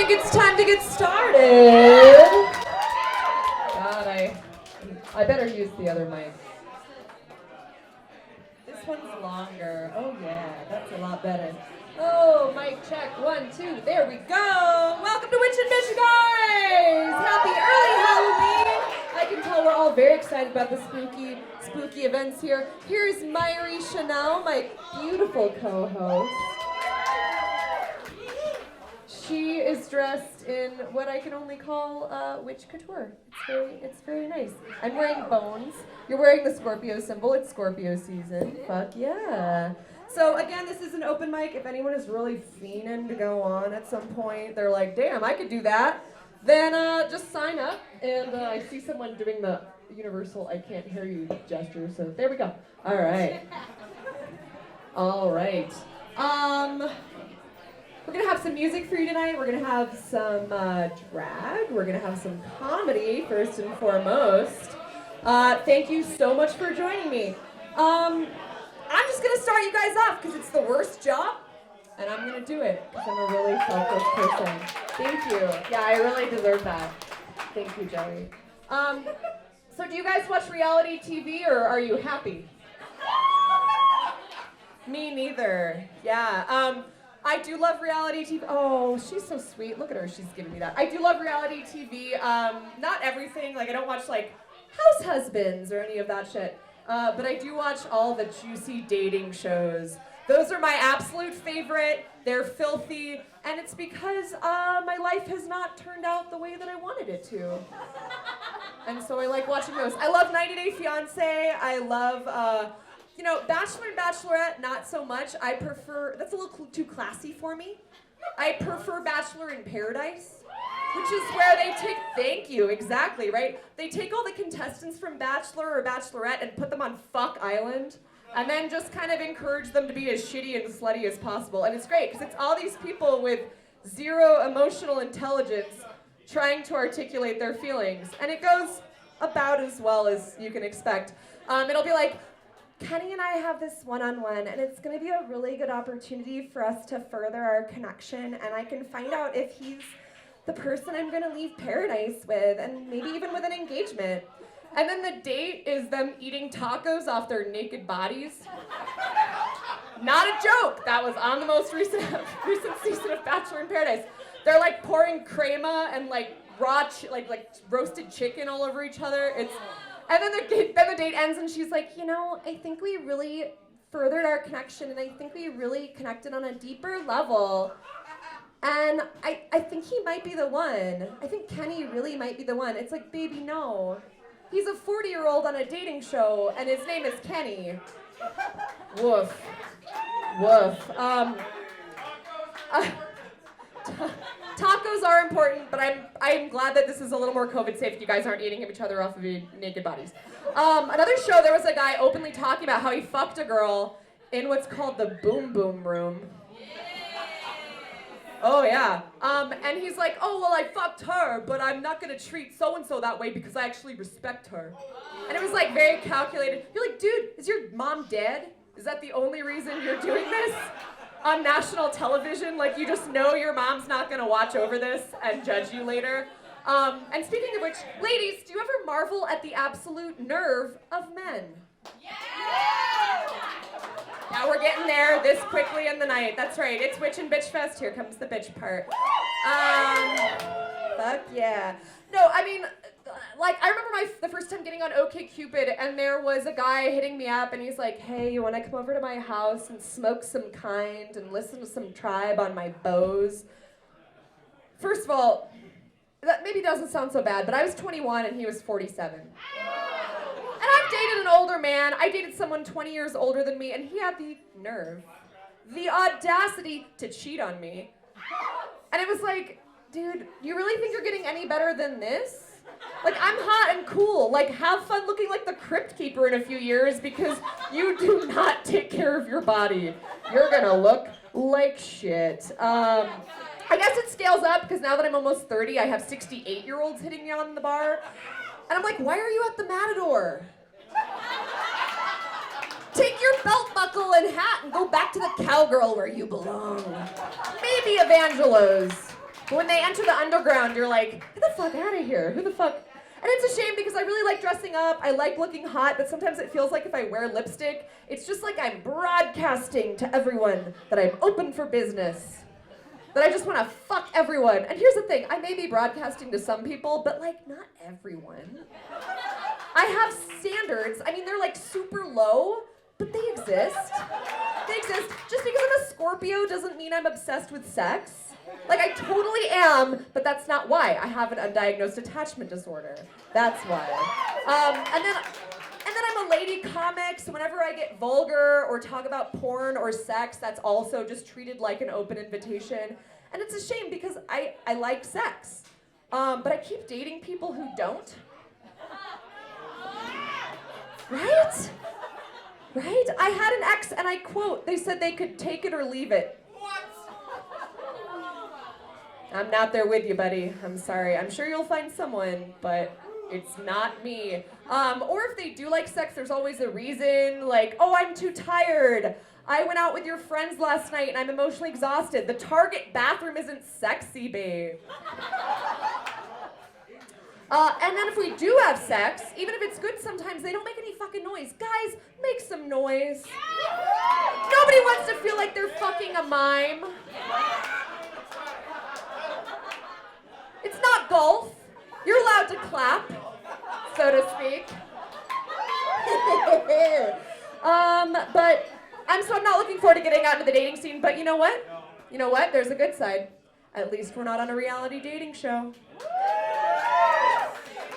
think it's time to get started. God, I better use the other mic. This one's longer. Oh yeah, that's a lot better. Oh, mic check. 1, 2. There we go. Welcome to Witch and Bitch, guys. Happy early Halloween. I can tell we're all very excited about the spooky events here. Here's Myri Chanel, my beautiful co-host. She is dressed in what I can only call witch couture. It's very nice. I'm wearing bones. You're wearing the Scorpio symbol. It's Scorpio season. Fuck yeah. So again, this is an open mic. If anyone is really fiending to go on at some point, they're like, damn, I could do that. Then just sign up. And I see someone doing the universal I can't hear you gesture. So there we go. All right. All right. We're going to have some music for you tonight. We're going to have some drag. We're going to have some comedy, first and foremost. Thank you so much for joining me. I'm just going to start you guys off because it's the worst job, and I'm going to do it because I'm a really selfless person. Thank you. Yeah, I really deserve that. Thank you, Joey. So do you guys watch reality TV, or are you happy? Me neither. Yeah. I do love reality TV. Oh, she's so sweet. Look at her. She's giving me that. I do love reality TV. Not everything. Like, I don't watch, like, House Husbands or any of that shit. But I do watch all the juicy dating shows. Those are my absolute favorite. They're filthy. And it's because my life has not turned out the way that I wanted it to. And so I like watching those. I love 90 Day Fiancé. I love... Bachelor and Bachelorette, not so much. I prefer, that's a little too classy for me. I prefer Bachelor in Paradise, which is where they take, thank you, exactly, right? They take all the contestants from Bachelor or Bachelorette and put them on Fuck Island, and then just kind of encourage them to be as shitty and slutty as possible. And it's great, because it's all these people with zero emotional intelligence trying to articulate their feelings. And it goes about as well as you can expect. It'll be like, Kenny and I have this one-on-one, and it's going to be a really good opportunity for us to further our connection, and I can find out if he's the person I'm going to leave paradise with, and maybe even with an engagement. And then the date is them eating tacos off their naked bodies. Not a joke. That was on the most recent season of Bachelor in Paradise. They're like pouring crema and like raw, like roasted chicken all over each other. And then the date ends and she's like, I think we really furthered our connection and I think we really connected on a deeper level. And I think he might be the one. I think Kenny really might be the one. It's like, baby, no. He's a 40-year-old on a dating show and his name is Kenny. Woof. Woof. Tacos are important, but I'm glad that this is a little more COVID safe. You guys aren't eating each other off of your naked bodies. Another show, there was a guy openly talking about how he fucked a girl in what's called the boom boom room. Oh yeah. And he's like, oh well, I fucked her, but I'm not gonna treat so and so that way because I actually respect her. And it was like very calculated. You're like, dude, is your mom dead? Is that the only reason you're doing this? On national television, like you just know your mom's not gonna watch over this and judge you later. And speaking of which, ladies, do you ever marvel at the absolute nerve of men? Yeah! Now we're getting there this quickly in the night. That's right, it's Witch and Bitch Fest. Here comes the bitch part. Fuck yeah. No, I mean, like, I remember the first time getting on OkCupid, and there was a guy hitting me up, and he's like, hey, you want to come over to my house and smoke some kind and listen to some Tribe on my Bose? First of all, that maybe doesn't sound so bad, but I was 21 and he was 47. And I've dated an older man. I dated someone 20 years older than me, and he had the nerve, the audacity to cheat on me. And it was like, dude, you really think you're getting any better than this? Like, I'm hot and cool. Like, have fun looking like the Crypt Keeper in a few years because you do not take care of your body. You're gonna look like shit. I guess it scales up because now that I'm almost 30, I have 68-year-olds hitting me on the bar. And I'm like, why are you at the Matador? Take your belt buckle and hat and go back to the Cowgirl where you belong. Maybe Evangelos. But when they enter the underground, you're like, get the fuck out of here. Who the fuck? And it's a shame because I really like dressing up. I like looking hot, but sometimes it feels like if I wear lipstick, it's just like I'm broadcasting to everyone that I'm open for business. That I just want to fuck everyone. And here's the thing, I may be broadcasting to some people, but like not everyone. I have standards. I mean, they're like super low, but they exist. They exist. Just because I'm a Scorpio doesn't mean I'm obsessed with sex. Like, I totally am, but that's not why. I have an undiagnosed attachment disorder. That's why. And then I'm a lady comic, so whenever I get vulgar or talk about porn or sex, that's also just treated like an open invitation. And it's a shame because I like sex. But I keep dating people who don't. Right? Right? I had an ex, and I quote, they said they could take it or leave it. I'm not there with you, buddy. I'm sorry. I'm sure you'll find someone, but it's not me. Or if they do like sex, there's always a reason, like, oh, I'm too tired. I went out with your friends last night and I'm emotionally exhausted. The Target bathroom isn't sexy, babe. And then if we do have sex, even if it's good sometimes, they don't make any fucking noise. Guys, make some noise. Nobody wants to feel like they're fucking a mime. It's not golf. You're allowed to clap, so to speak. But I'm not looking forward to getting out into the dating scene, but you know what? You know what? There's a good side. At least we're not on a reality dating show.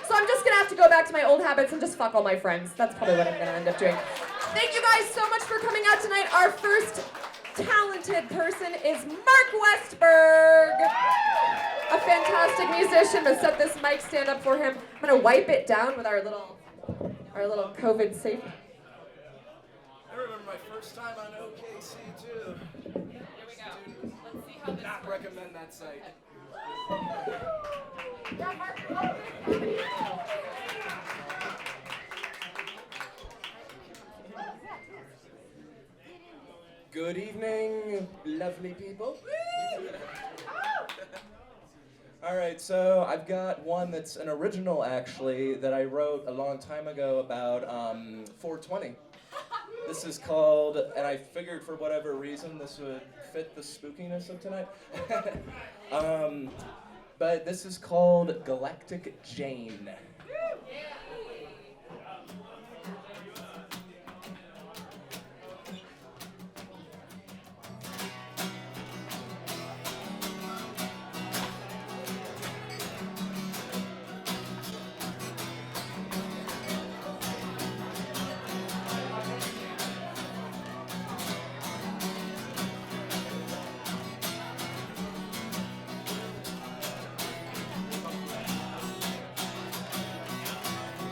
So I'm just gonna have to go back to my old habits and just fuck all my friends. That's probably what I'm gonna end up doing. Thank you guys so much for coming out tonight. Our first talented person is Mark Westberg. A fantastic musician to set this mic stand up for him. I'm gonna wipe it down with our little COVID safe. I remember my first time on OKC too. Here we go. Let's see how this Not works. recommend that site. Yeah, Mark, you're welcome. Good evening, lovely people. All right, so I've got one that's an original, actually, that I wrote a long time ago about 420. This is called, and I figured for whatever reason this would fit the spookiness of tonight. But this is called Galactic Jane.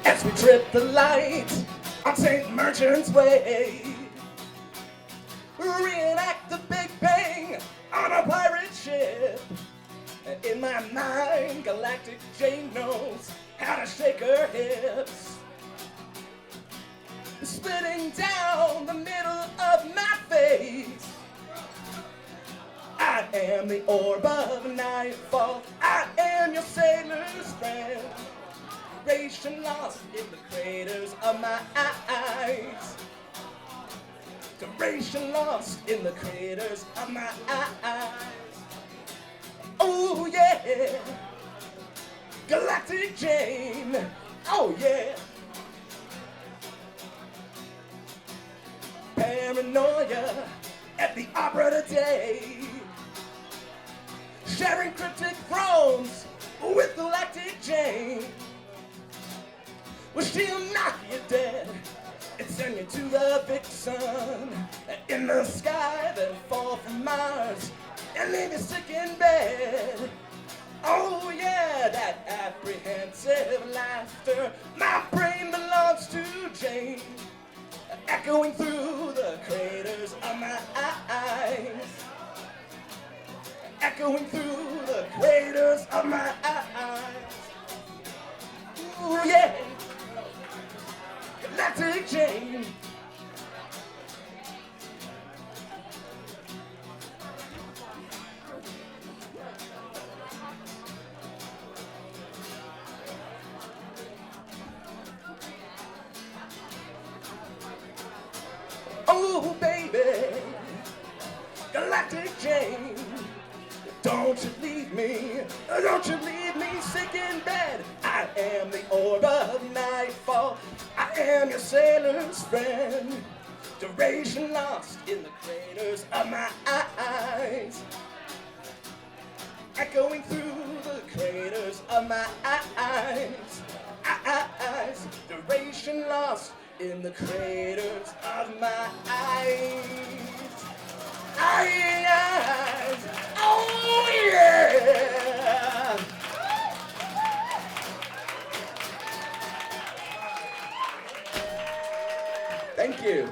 As we trip the light on St. Merchant's Way, reenact the Big Bang on a pirate ship. In my mind, Galactic Jane knows how to shake her hips. Splitting down the middle of my face, I am the orb of nightfall. I am your sailor's friend. Duration lost in the craters of my eyes. Duration lost in the craters of my eyes. Oh yeah, Galactic Jane. Oh yeah. Paranoia at the opera today. Sharing cryptic thrones with Galactic Jane. Well, she'll knock you dead and send you to the big sun in the sky, then fall from Mars and leave you sick in bed. Oh yeah, that apprehensive laughter. My brain belongs to Jane, echoing through the craters of my eyes. Echoing through the craters of my eyes. Ooh yeah. Galactic Jane. intergalactic Jane. Don't you leave me sick in bed. I am the orb of nightfall. I am your sailor's friend. Duration lost in the craters of my eyes. Echoing through the craters of my eyes. Duration lost in the craters of my eyes. Eyes. Oh yeah. Thank you.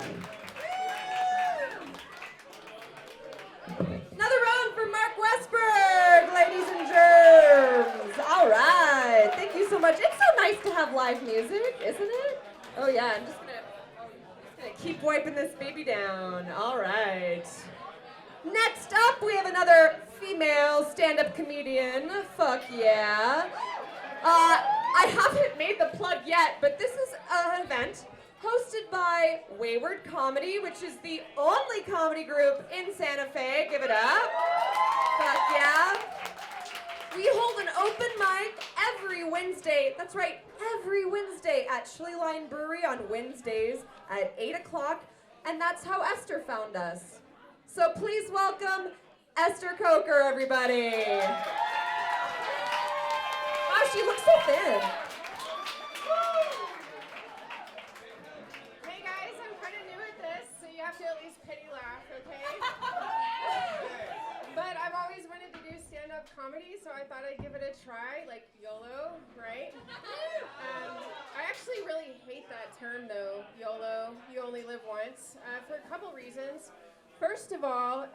Another round for Mark Westberg, ladies and germs. All right, thank you so much. It's so nice to have live music, isn't it? Oh yeah, I'm just gonna keep wiping this baby down. All right. Next up, we have another female stand-up comedian. Fuck yeah. I haven't made the plug yet, but this is an event hosted by Wayward Comedy, which is the only comedy group in Santa Fe. Give it up. Fuck yeah. We hold an open mic every Wednesday. That's right, every Wednesday at Chili Line Brewery on Wednesdays at 8 o'clock. And that's how Esther found us. So please welcome Esther Coker, everybody. Oh, she looks so thin. Hey guys, I'm kind of new at this, so you have to at least pity laugh, okay? But I've always wanted to do stand-up comedy, so I thought I'd give it a try, like YOLO, right? I actually really hate that term though, YOLO, you only live once, for a couple reasons. First of all,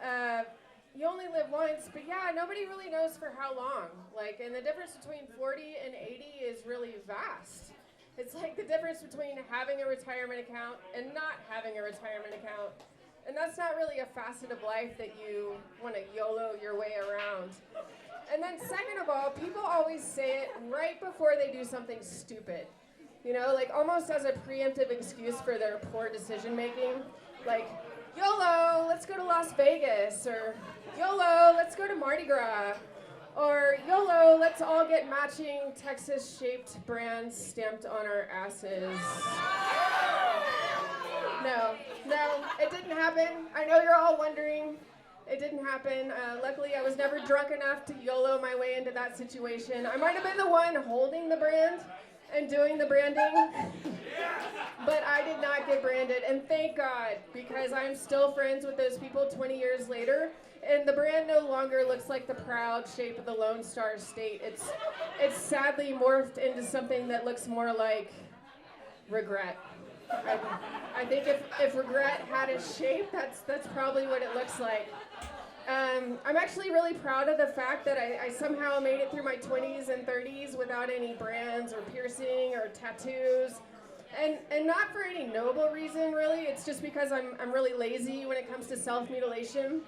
you only live once, but yeah, nobody really knows for how long. Like, and the difference between 40 and 80 is really vast. It's like the difference between having a retirement account and not having a retirement account. And that's not really a facet of life that you want to YOLO your way around. And then second of all, people always say it right before they do something stupid. You know, like almost as a preemptive excuse for their poor decision making. Like, YOLO, let's go to Las Vegas, or YOLO, let's go to Mardi Gras, or YOLO, let's all get matching Texas-shaped brands stamped on our asses. No, it didn't happen. I know you're all wondering. It didn't happen. Luckily, I was never drunk enough to YOLO my way into that situation. I might have been the one holding the brand and doing the branding, but I did not get branded, and thank God, because I'm still friends with those people 20 years later, and the brand no longer looks like the proud shape of the Lone Star State. It's sadly morphed into something that looks more like regret. I think if regret had a shape, that's probably what it looks like. I'm actually really proud of the fact that I somehow made it through my 20s and 30s without any brands or piercing or tattoos. And not for any noble reason, really. It's just because I'm really lazy when it comes to self-mutilation.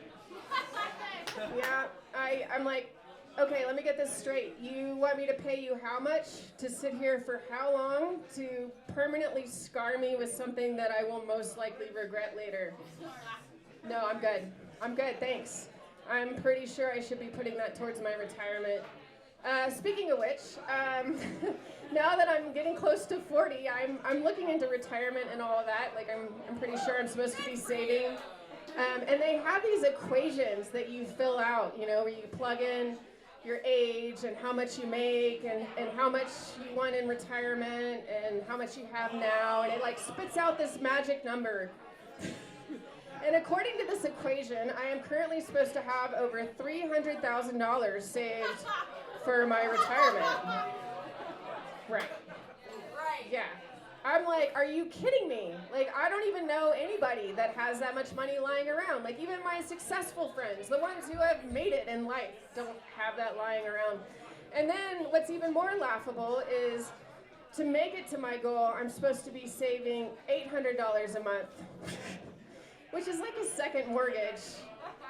Yeah, I'm like, okay, let me get this straight. You want me to pay you how much to sit here for how long to permanently scar me with something that I will most likely regret later? No, I'm good. I'm good, thanks. I'm pretty sure I should be putting that towards my retirement. Speaking of which, now that I'm getting close to 40, I'm looking into retirement and all of that. Like, I'm pretty sure I'm supposed to be saving. And they have these equations that you fill out, you know, where you plug in your age and how much you make and how much you want in retirement and how much you have now. And it like spits out this magic number. And according to this equation, I am currently supposed to have over $300,000 saved for my retirement. Right. Yeah. I'm like, are you kidding me? Like, I don't even know anybody that has that much money lying around. Like, even my successful friends, the ones who have made it in life, don't have that lying around. And then what's even more laughable is to make it to my goal, I'm supposed to be saving $800 a month. Which is like a second mortgage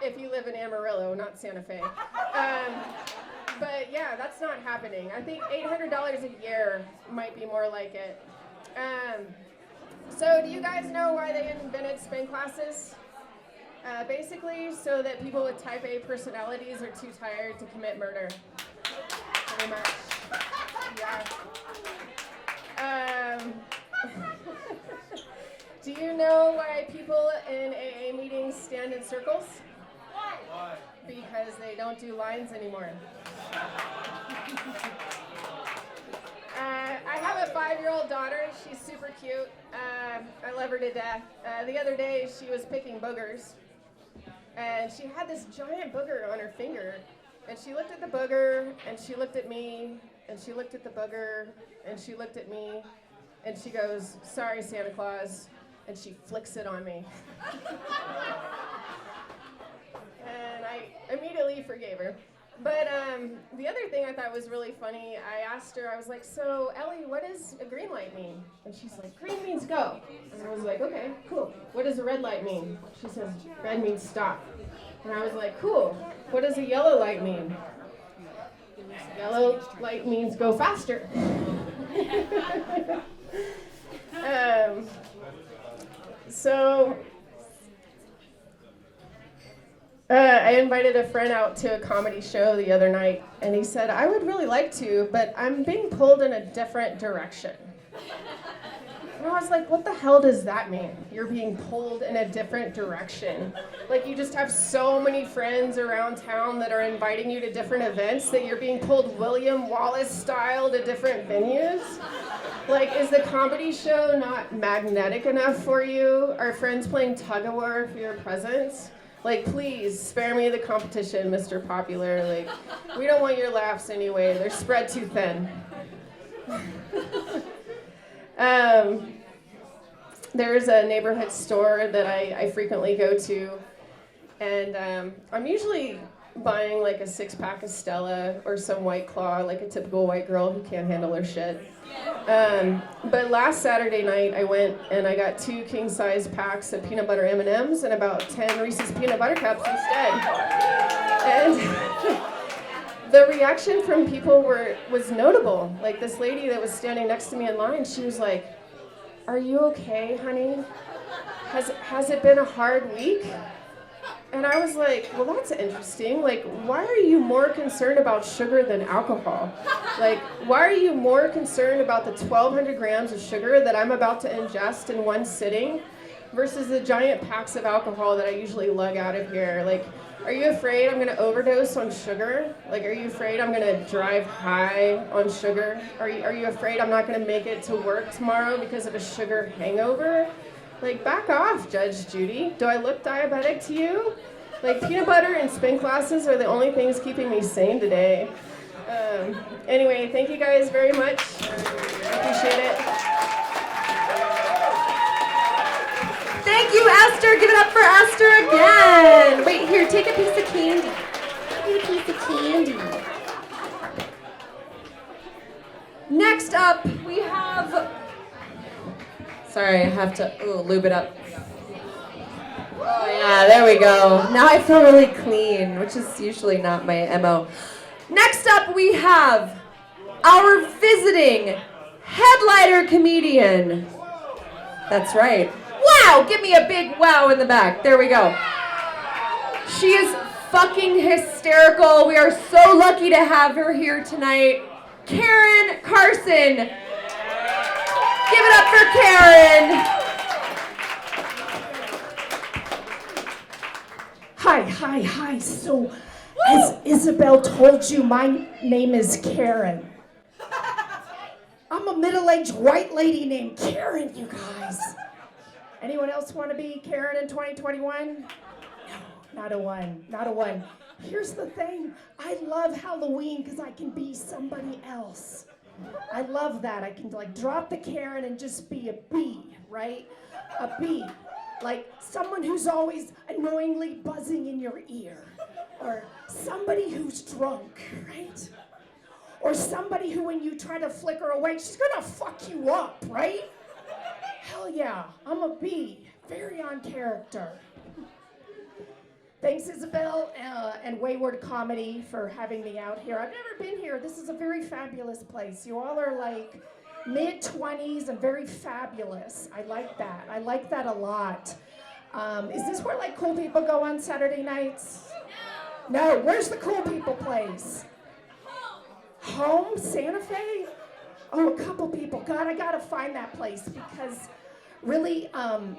if you live in Amarillo, not Santa Fe. But yeah, that's not happening. I think $800 a year might be more like it. So do you guys know why they invented spin classes? Basically, so that people with type A personalities are too tired to commit murder. Pretty much. Yeah. Do you know why people in AA meetings stand in circles? Why? Because they don't do lines anymore. I have a 5-year-old daughter. She's super cute. I love her to death. The other day, she was picking boogers. And she had this giant booger on her finger. And she looked at the booger, and she looked at me, and she looked at the booger, and she looked at me, and she goes, "Sorry, Santa Claus." And she flicks it on me. And I immediately forgave her. But the other thing I thought was really funny, I asked her, I was like, "So, Ellie, what does a green light mean?" And she's like, "Green means go." And I was like, "Okay, cool. What does a red light mean?" She says, "Red means stop." And I was like, "Cool. What does a yellow light mean?" "Yellow light means go faster." I invited a friend out to a comedy show the other night, and he said, "I would really like to, but I'm being pulled in a different direction." And I was like, what the hell does that mean? You're being pulled in a different direction. Like, you just have so many friends around town that are inviting you to different events that you're being pulled William Wallace style to different venues? Like, is the comedy show not magnetic enough for you? Are friends playing tug-of-war for your presence? Like, please, spare me the competition, Mr. Popular. Like, we don't want your laughs anyway. They're spread too thin. There's a neighborhood store that I frequently go to, and I'm usually buying like a 6-pack of Stella or some White Claw, like a typical white girl who can't handle her shit. But last Saturday night, I went and I got 2 king-size packs of peanut butter M&Ms and about 10 Reese's peanut butter cups instead. And the reaction from people was notable. Like, this lady that was standing next to me in line, she was like, "Are you okay, honey? Has it been a hard week?" And I was like, well, that's interesting. Like, why are you more concerned about sugar than alcohol? Like, why are you more concerned about the 1,200 grams of sugar that I'm about to ingest in one sitting versus the giant packs of alcohol that I usually lug out of here? Like, are you afraid I'm gonna overdose on sugar? Like, are you afraid I'm gonna drive high on sugar? Are you afraid I'm not gonna make it to work tomorrow because of a sugar hangover? Like, back off, Judge Judy. Do I look diabetic to you? Like, peanut butter and spin classes are the only things keeping me sane today. Anyway, thank you guys very much. I appreciate it. Thank you, Esther. Give it up for Esther again. Wait, here, take a piece of candy. Take a piece of candy. Next up, we have... Sorry, I have to lube it up. Oh yeah, there we go. Now I feel really clean, which is usually not my MO. Next up, we have our visiting headliner comedian. That's right. Wow, give me a big wow in the back. There we go. She is fucking hysterical. We are so lucky to have her here tonight. Karen Carson. Give it up for Karen. Hi. So, as Isabel told you, my name is Karen. I'm a middle-aged white lady named Karen, you guys. Anyone else want to be Karen in 2021? No, not a one. Here's the thing. I love Halloween because I can be somebody else. I love that. I can like drop the Karen and just be a bee, right? A bee. Like someone who's always annoyingly buzzing in your ear. Or somebody who's drunk, right? Or somebody who when you try to flicker away, she's gonna fuck you up, right? Hell yeah, I'm a bee. Very on character. Thanks, Isabel and Wayward Comedy for having me out here. I've never been here. This is a very fabulous place. You all are like mid-20s and very fabulous. I like that. I like that a lot. Is this where like cool people go on Saturday nights? No, where's the cool people place? Home, Santa Fe? Oh, a couple people. God, I gotta find that place because really, on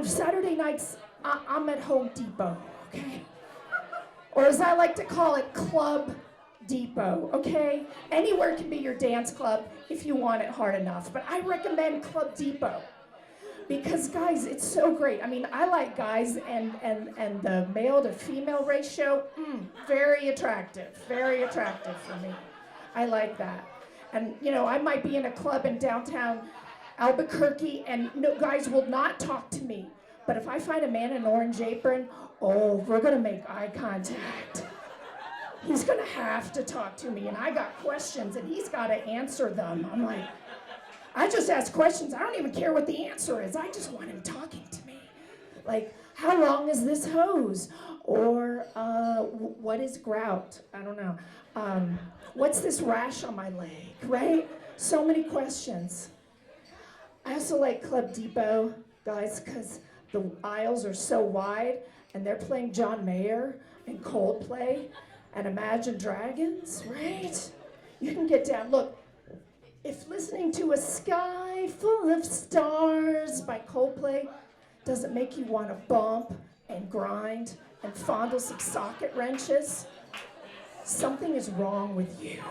Saturday nights, I'm at Home Depot, okay? Or as I like to call it, Club Depot, okay? Anywhere can be your dance club if you want it hard enough, but I recommend Club Depot. Because guys, it's so great. I mean, I like guys and the male to female ratio, very attractive for me. I like that. And you know, I might be in a club in downtown Albuquerque and no guys will not talk to me. But if I find a man in an orange apron, oh, we're gonna make eye contact. He's gonna have to talk to me and I got questions and he's gotta answer them. I'm like, I just ask questions. I don't even care what the answer is. I just want him talking to me. Like, how long is this hose? Or what is grout? I don't know. What's this rash on my leg, right? So many questions. I also like Club Depot, guys, because the aisles are so wide and they're playing John Mayer and Coldplay and Imagine Dragons, right? You can get down. Look, if listening to A Sky Full of Stars by Coldplay doesn't make you want to bump and grind and fondle some socket wrenches, something is wrong with you.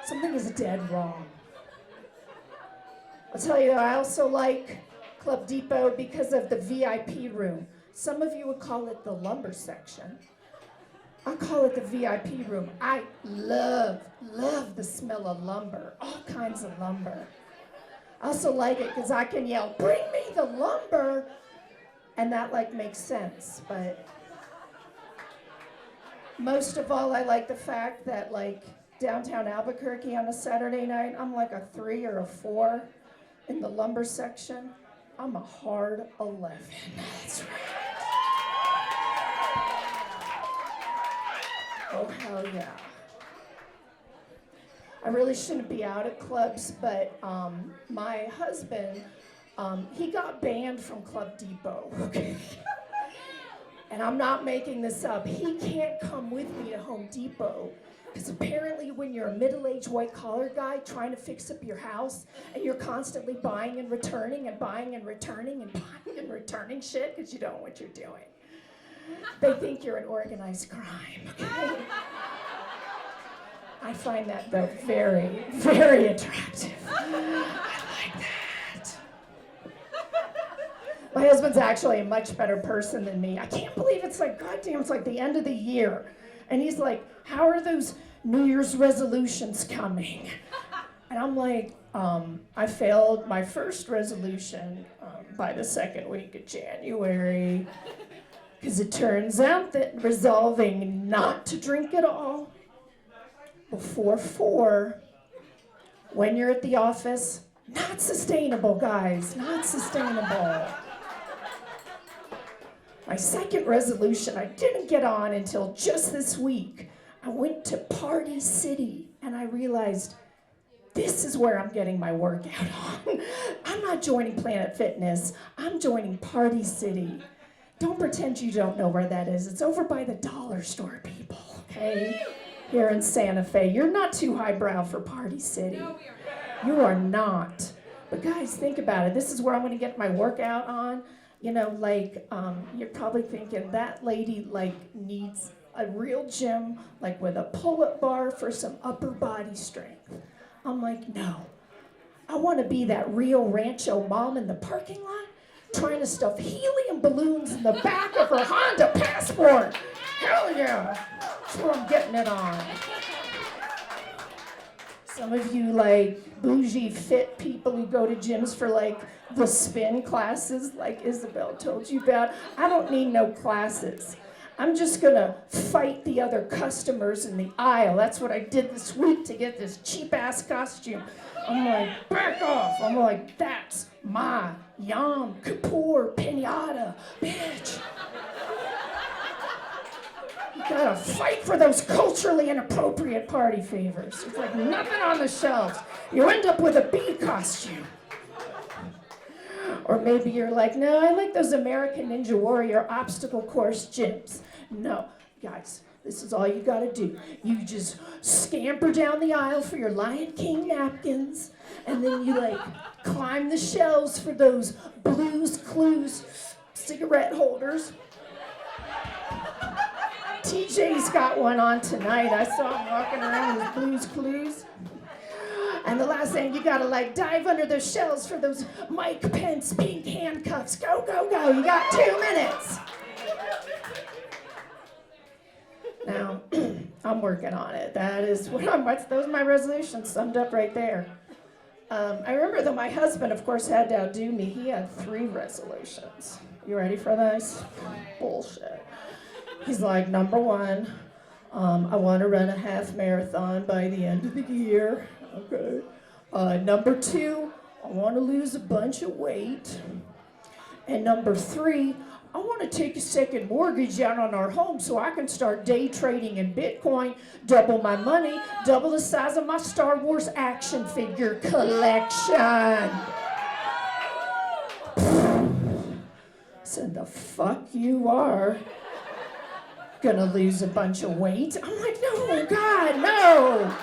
Something is dead wrong. I'll tell you, I also like Club Depot because of the VIP room. Some of you would call it the lumber section. I call it the VIP room. I love the smell of lumber, all kinds of lumber. I also like it because I can yell, bring me the lumber, and that like makes sense. But most of all, I like the fact that like downtown Albuquerque on a Saturday night, I'm like a 3 or a 4 in the lumber section. I'm a hard 11. That's right. Oh, hell yeah. I really shouldn't be out at clubs, but my husband, he got banned from Club Depot, okay? And I'm not making this up. He can't come with me to Home Depot because apparently when you're a middle-aged white-collar guy trying to fix up your house and you're constantly buying and returning and buying and returning and buying and returning shit because you don't know what you're doing, they think you're an organized crime, okay? I find that, though, very, very attractive. I like that. My husband's actually a much better person than me. I can't believe it's like, goddamn, it's like the end of the year. And he's like, how are those New Year's resolutions coming? And I'm like, I failed my first resolution by the second week of January. Because it turns out that resolving not to drink at all before 4, when you're at the office, not sustainable, guys, not sustainable. My second resolution I didn't get on until just this week. I went to Party City and I realized this is where I'm getting my workout on. I'm not joining Planet Fitness, I'm joining Party City. Don't pretend you don't know where that is. It's over by the dollar store, people, okay? Here in Santa Fe. You're not too highbrow for Party City. No, we are not. You are not. But guys, think about it. This is where I'm gonna get my workout on. You know, like, you're probably thinking that lady, like, needs a real gym, like with a pull-up bar for some upper body strength. I'm like, no. I wanna be that real rancho mom in the parking lot trying to stuff helium balloons in the back of her Honda Passport. Hell yeah, that's where I'm getting it on. Some of you like bougie fit people who go to gyms for like the spin classes like Isabel told you about. I don't need no classes. I'm just gonna fight the other customers in the aisle. That's what I did this week to get this cheap ass costume. I'm like, back off. I'm like, that's my Yom Kippur pinata, bitch. You gotta fight for those culturally inappropriate party favors. It's like nothing on the shelves. You end up with a bee costume. Or maybe you're like, no, I like those American Ninja Warrior obstacle course gyms. No, guys, this is all you gotta do. You just scamper down the aisle for your Lion King napkins, and then you like climb the shelves for those Blues Clues cigarette holders. TJ's got one on tonight. I saw him walking around with Blues Clues. And the last thing, you gotta like dive under those shelves for those Mike Pence pink handcuffs. Go, go, go. You got 2 minutes. Now, I'm working on it. Those are my resolutions summed up right there. I remember that my husband, of course, had to outdo me. He had 3 resolutions. You ready for this? Bullshit. He's like, number 1, I want to run a half marathon by the end of the year. Okay. Number 2, I want to lose a bunch of weight. And number 3, I want to take a second mortgage out on our home so I can start day trading in Bitcoin, double my money, double the size of my Star Wars action figure collection. Said the fuck you are gonna lose a bunch of weight. I'm like, no, God, no.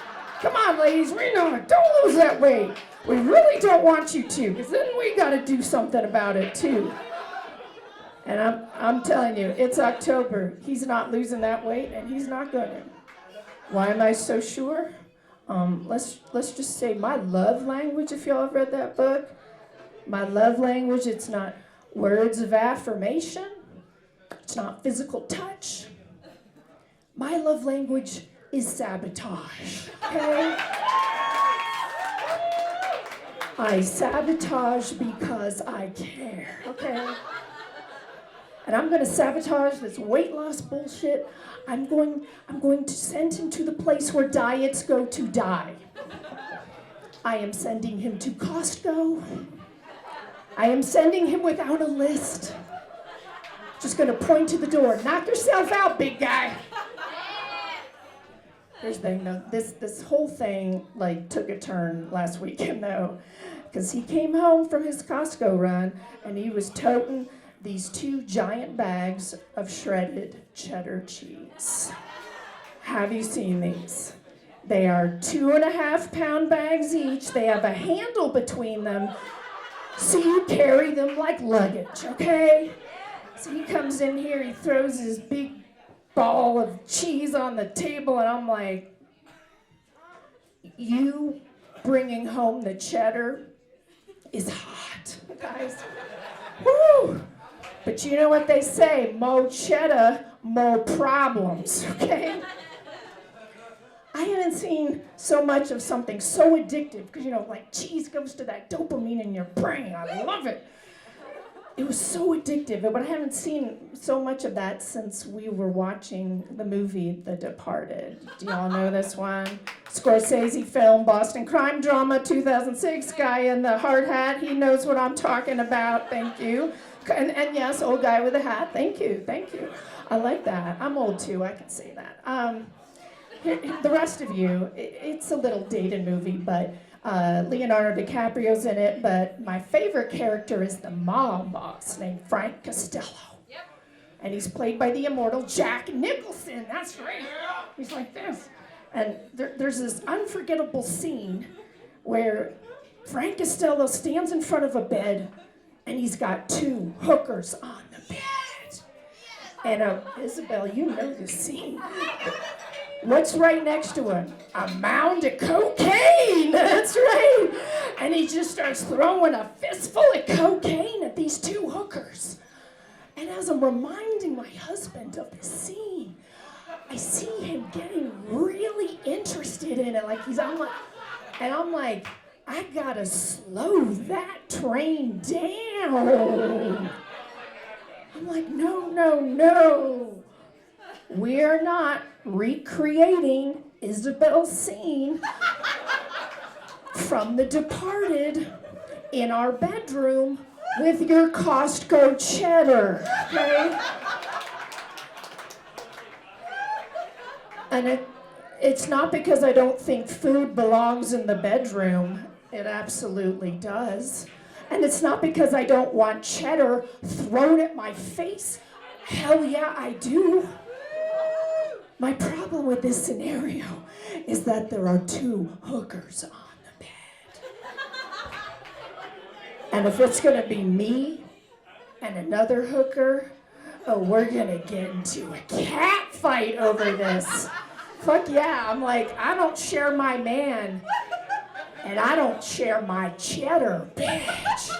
Come on, ladies, we know it. Don't lose that weight. We really don't want you to, because then we gotta do something about it too. And I'm telling you, it's October. He's not losing that weight, and he's not gonna. Why am I so sure? Let's just say my love language, if y'all have read that book, my love language, it's not words of affirmation. It's not physical touch. My love language is sabotage, okay? I sabotage because I care, okay? And I'm gonna sabotage this weight loss bullshit. I'm going to send him to the place where diets go to die. I am sending him to Costco. I am sending him without a list. Just gonna point to the door. Knock yourself out, big guy. Here's the thing, though. This whole thing like took a turn last weekend though, because he came home from his Costco run and he was toting these 2 giant bags of shredded cheddar cheese. Have you seen these? They are 2.5-pound bags each. They have a handle between them, so you carry them like luggage, okay? So he comes in here, he throws his big ball of cheese on the table, and I'm like, you bringing home the cheddar is hot, guys. Woo! But you know what they say, more cheddar, more problems, okay? I haven't seen so much of something so addictive, because like cheese goes to that dopamine in your brain. I love it. It was so addictive, but I haven't seen so much of that since we were watching the movie The Departed. Do y'all know this one? Scorsese film, Boston crime drama, 2006, guy in the hard hat. He knows what I'm talking about, thank you. And yes, old guy with a hat, thank you. I like that. I'm old too, I can say that. The rest of you, it's a little dated movie, but Leonardo DiCaprio's in it, but my favorite character is the mob boss named Frank Costello. Yep. And he's played by the immortal Jack Nicholson, that's right. He's like this. And there's this unforgettable scene where Frank Costello stands in front of a bed and he's got 2 hookers on the bed. And Isabel, you know this scene. What's right next to him? A mound of cocaine, that's right. And he just starts throwing a fistful of cocaine at these 2 hookers. And as I'm reminding my husband of this scene, I see him getting really interested in it. I'm like, I gotta slow that train down. I'm like, no. We're not recreating Isabel's scene from The Departed in our bedroom with your Costco cheddar, okay? And it's not because I don't think food belongs in the bedroom. It absolutely does. And it's not because I don't want cheddar thrown at my face. Hell yeah, I do. My problem with this scenario is that there are 2 hookers on the bed. And if it's gonna be me and another hooker, oh, we're gonna get into a cat fight over this. Fuck yeah, I'm like, I don't share my man, and I don't share my cheddar, bitch.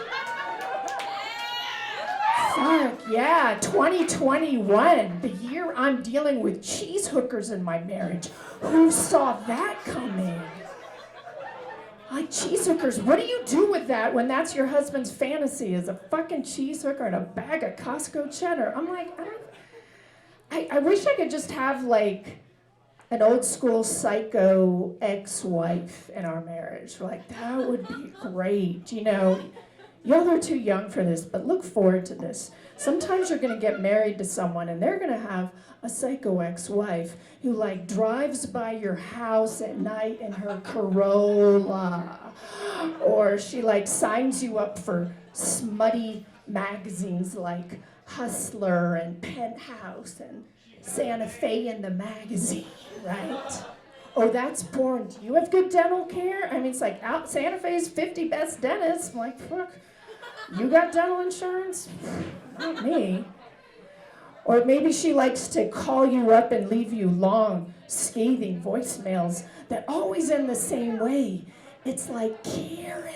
Fuck yeah, 2021, the year I'm dealing with cheese hookers in my marriage. Who saw that coming? Like, cheese hookers, what do you do with that when that's your husband's fantasy, is a fucking cheese hooker and a bag of Costco cheddar? I'm like, I wish I could just have like an old school psycho ex-wife in our marriage. Like, that would be great, you know. Y'all are too young for this, but look forward to this. Sometimes you're gonna get married to someone and they're gonna have a psycho ex-wife who like drives by your house at night in her Corolla. Or she like signs you up for smutty magazines like Hustler and Penthouse and Santa Fe in the magazine, right? Oh, that's boring. Do you have good dental care? I mean, it's like out Santa Fe's 50 best dentists. I'm like, fuck, you got dental insurance? Not me. Or maybe she likes to call you up and leave you long, scathing voicemails that always end the same way. It's like, Karen,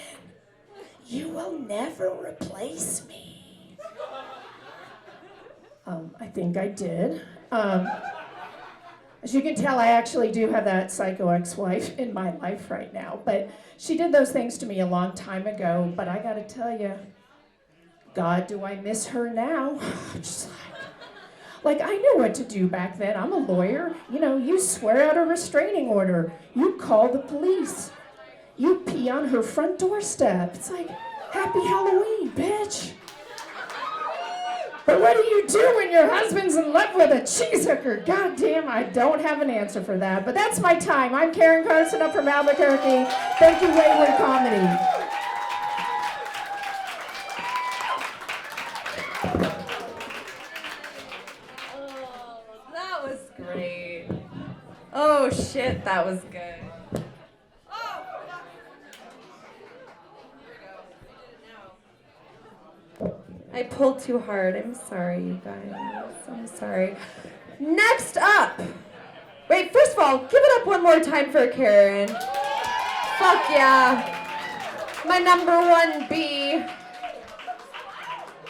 you will never replace me. I think I did. As you can tell, I actually do have that psycho ex-wife in my life right now. But she did those things to me a long time ago. But I gotta tell you, God, do I miss her now? Just like I knew what to do back then. I'm a lawyer. You know, you swear out a restraining order. You call the police. You pee on her front doorstep. It's like, happy Halloween, bitch. But what do you do when your husband's in love with a cheese hooker? God damn, I don't have an answer for that. But that's my time. I'm Karen Carson up from Albuquerque. Thank you, Wayward Comedy. Oh, that was great. Oh shit, that was good. I pulled too hard. I'm sorry, you guys. I'm sorry. Next up. Wait, first of all, give it up one more time for Karen. Fuck yeah. My number 1B.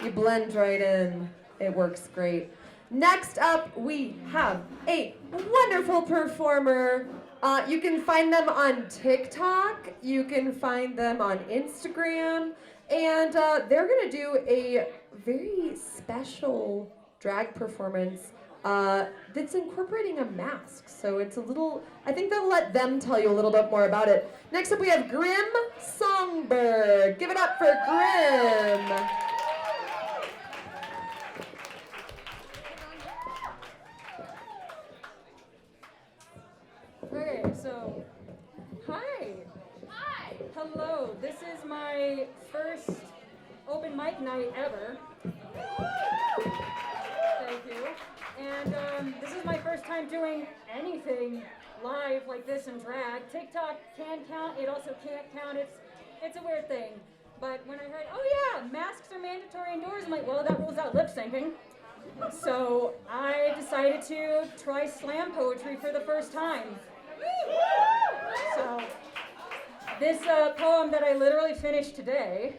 You blend right in. It works great. Next up, we have a wonderful performer. You can find them on TikTok. You can find them on Instagram. And they're gonna do a very special drag performance that's incorporating a mask. So it's a little, I think they'll let them tell you a little bit more about it. Next up we have Grim Songbird. Give it up for Grim. Okay, so, hi. Hello, this is my first open mic night ever. Thank you. And this is my first time doing anything live like this in drag. TikTok can count, it also can't count. It's a weird thing. But when I heard, oh yeah, masks are mandatory indoors, I'm like, well, that rules out lip syncing. So I decided to try slam poetry for the first time. So this poem that I literally finished today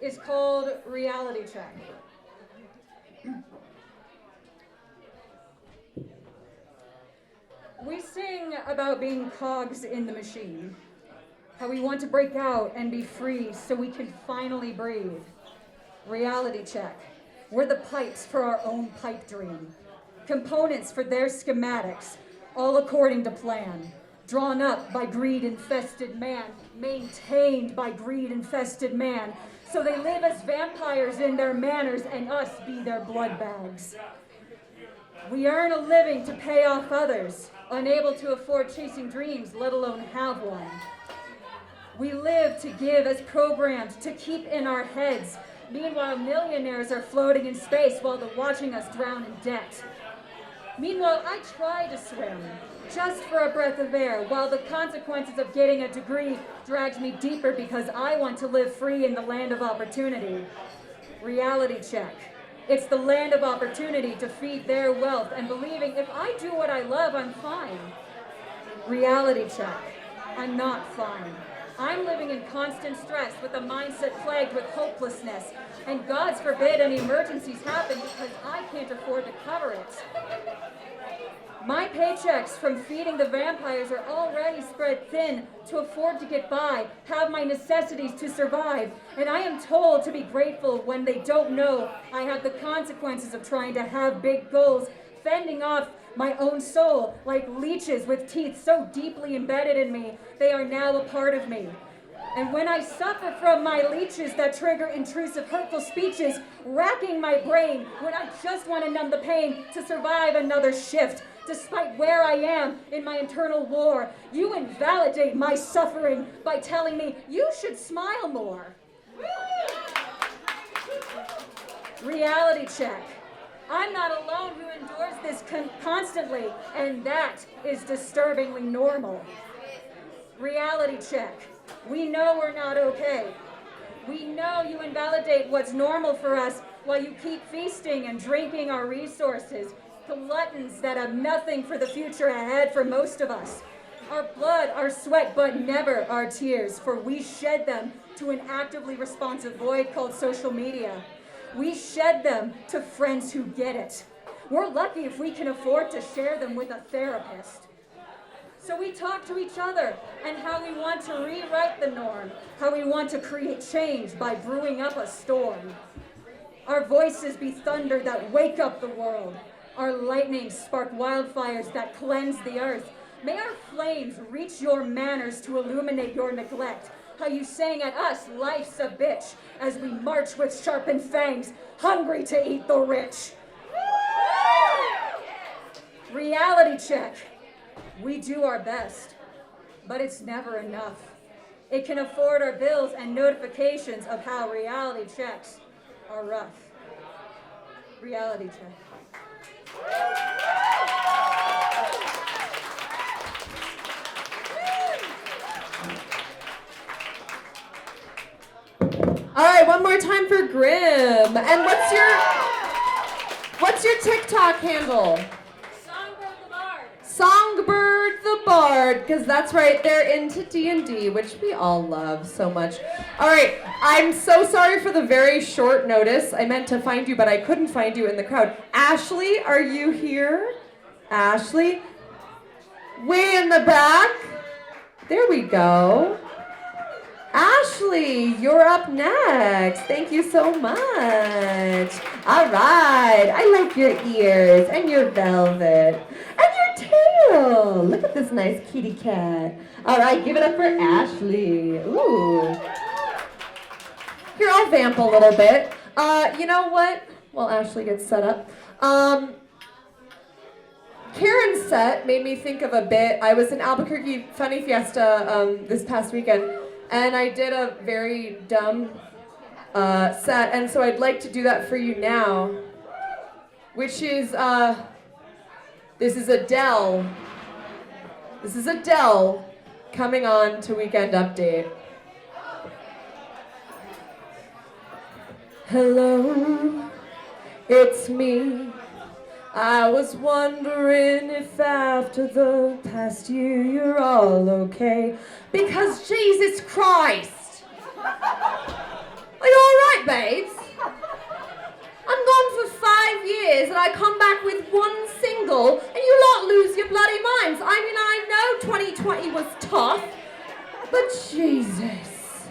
is called Reality Check. We sing about being cogs in the machine, how we want to break out and be free so we can finally breathe. Reality check. We're the pipes for our own pipe dream. Components for their schematics, all according to plan. Drawn up by greed-infested man, maintained by greed-infested man. So they live as vampires in their manners and us be their blood bags. We earn a living to pay off others, unable to afford chasing dreams, let alone have one. We live to give as programmed to keep in our heads. Meanwhile, millionaires are floating in space while they're watching us drown in debt. Meanwhile, I try to swim, just for a breath of air, while the consequences of getting a degree drags me deeper because I want to live free in the land of opportunity. Reality check. It's the land of opportunity to feed their wealth and believing if I do what I love, I'm fine. Reality check. I'm not fine. I'm living in constant stress with a mindset plagued with hopelessness. And God's forbid any emergencies happen because I can't afford to cover it. My paychecks from feeding the vampires are already spread thin to afford to get by, have my necessities to survive, and I am told to be grateful when they don't know I have the consequences of trying to have big goals, fending off my own soul like leeches with teeth so deeply embedded in me, they are now a part of me. And when I suffer from my leeches that trigger intrusive, hurtful speeches, racking my brain, when I just want to numb the pain to survive another shift, despite where I am in my internal war, you invalidate my suffering by telling me you should smile more. Reality check. I'm not alone who endures this constantly, and that is disturbingly normal. Reality check. We know we're not okay. We know you invalidate what's normal for us while you keep feasting and drinking our resources, gluttons that have nothing for the future ahead for most of us. Our blood, our sweat, but never our tears, for we shed them to an actively responsive void called social media. We shed them to friends who get it. We're lucky if we can afford to share them with a therapist. So we talk to each other and how we want to rewrite the norm, how we want to create change by brewing up a storm. Our voices be thunder that wake up the world. Our lightnings spark wildfires that cleanse the earth. May our flames reach your manners to illuminate your neglect. How you sang at us, life's a bitch, as we march with sharpened fangs, hungry to eat the rich. Reality check. We do our best, but it's never enough. It can afford our bills and notifications of how reality checks are rough. Reality check. All right, one more time for Grim. And what's your TikTok handle? Songbird the Bard. Songbird the Bard, because that's right, they're into D&D, which we all love so much. All right, I'm so sorry for the very short notice. I meant to find you, but I couldn't find you in the crowd. Ashley, are you here? Ashley? Way in the back? There we go. Ashley, you're up next. Thank you so much. All right. I like your ears and your velvet and your tail. Look at this nice kitty cat. All right, give it up for Ashley. Ooh. Here, I'll vamp a little bit. You know what? While Ashley gets set up. Karen's set made me think of a bit. I was in Albuquerque Funny Fiesta this past weekend. And I did a very dumb set, and so I'd like to do that for you now, which is, this is Adele. This is Adele coming on to Weekend Update. Hello, it's me. I was wondering if after the past year you're all okay. Because Jesus Christ! Are you alright, babes? I'm gone for 5 years and I come back with one single and you lot lose your bloody minds. I mean, I know 2020 was tough, but Jesus.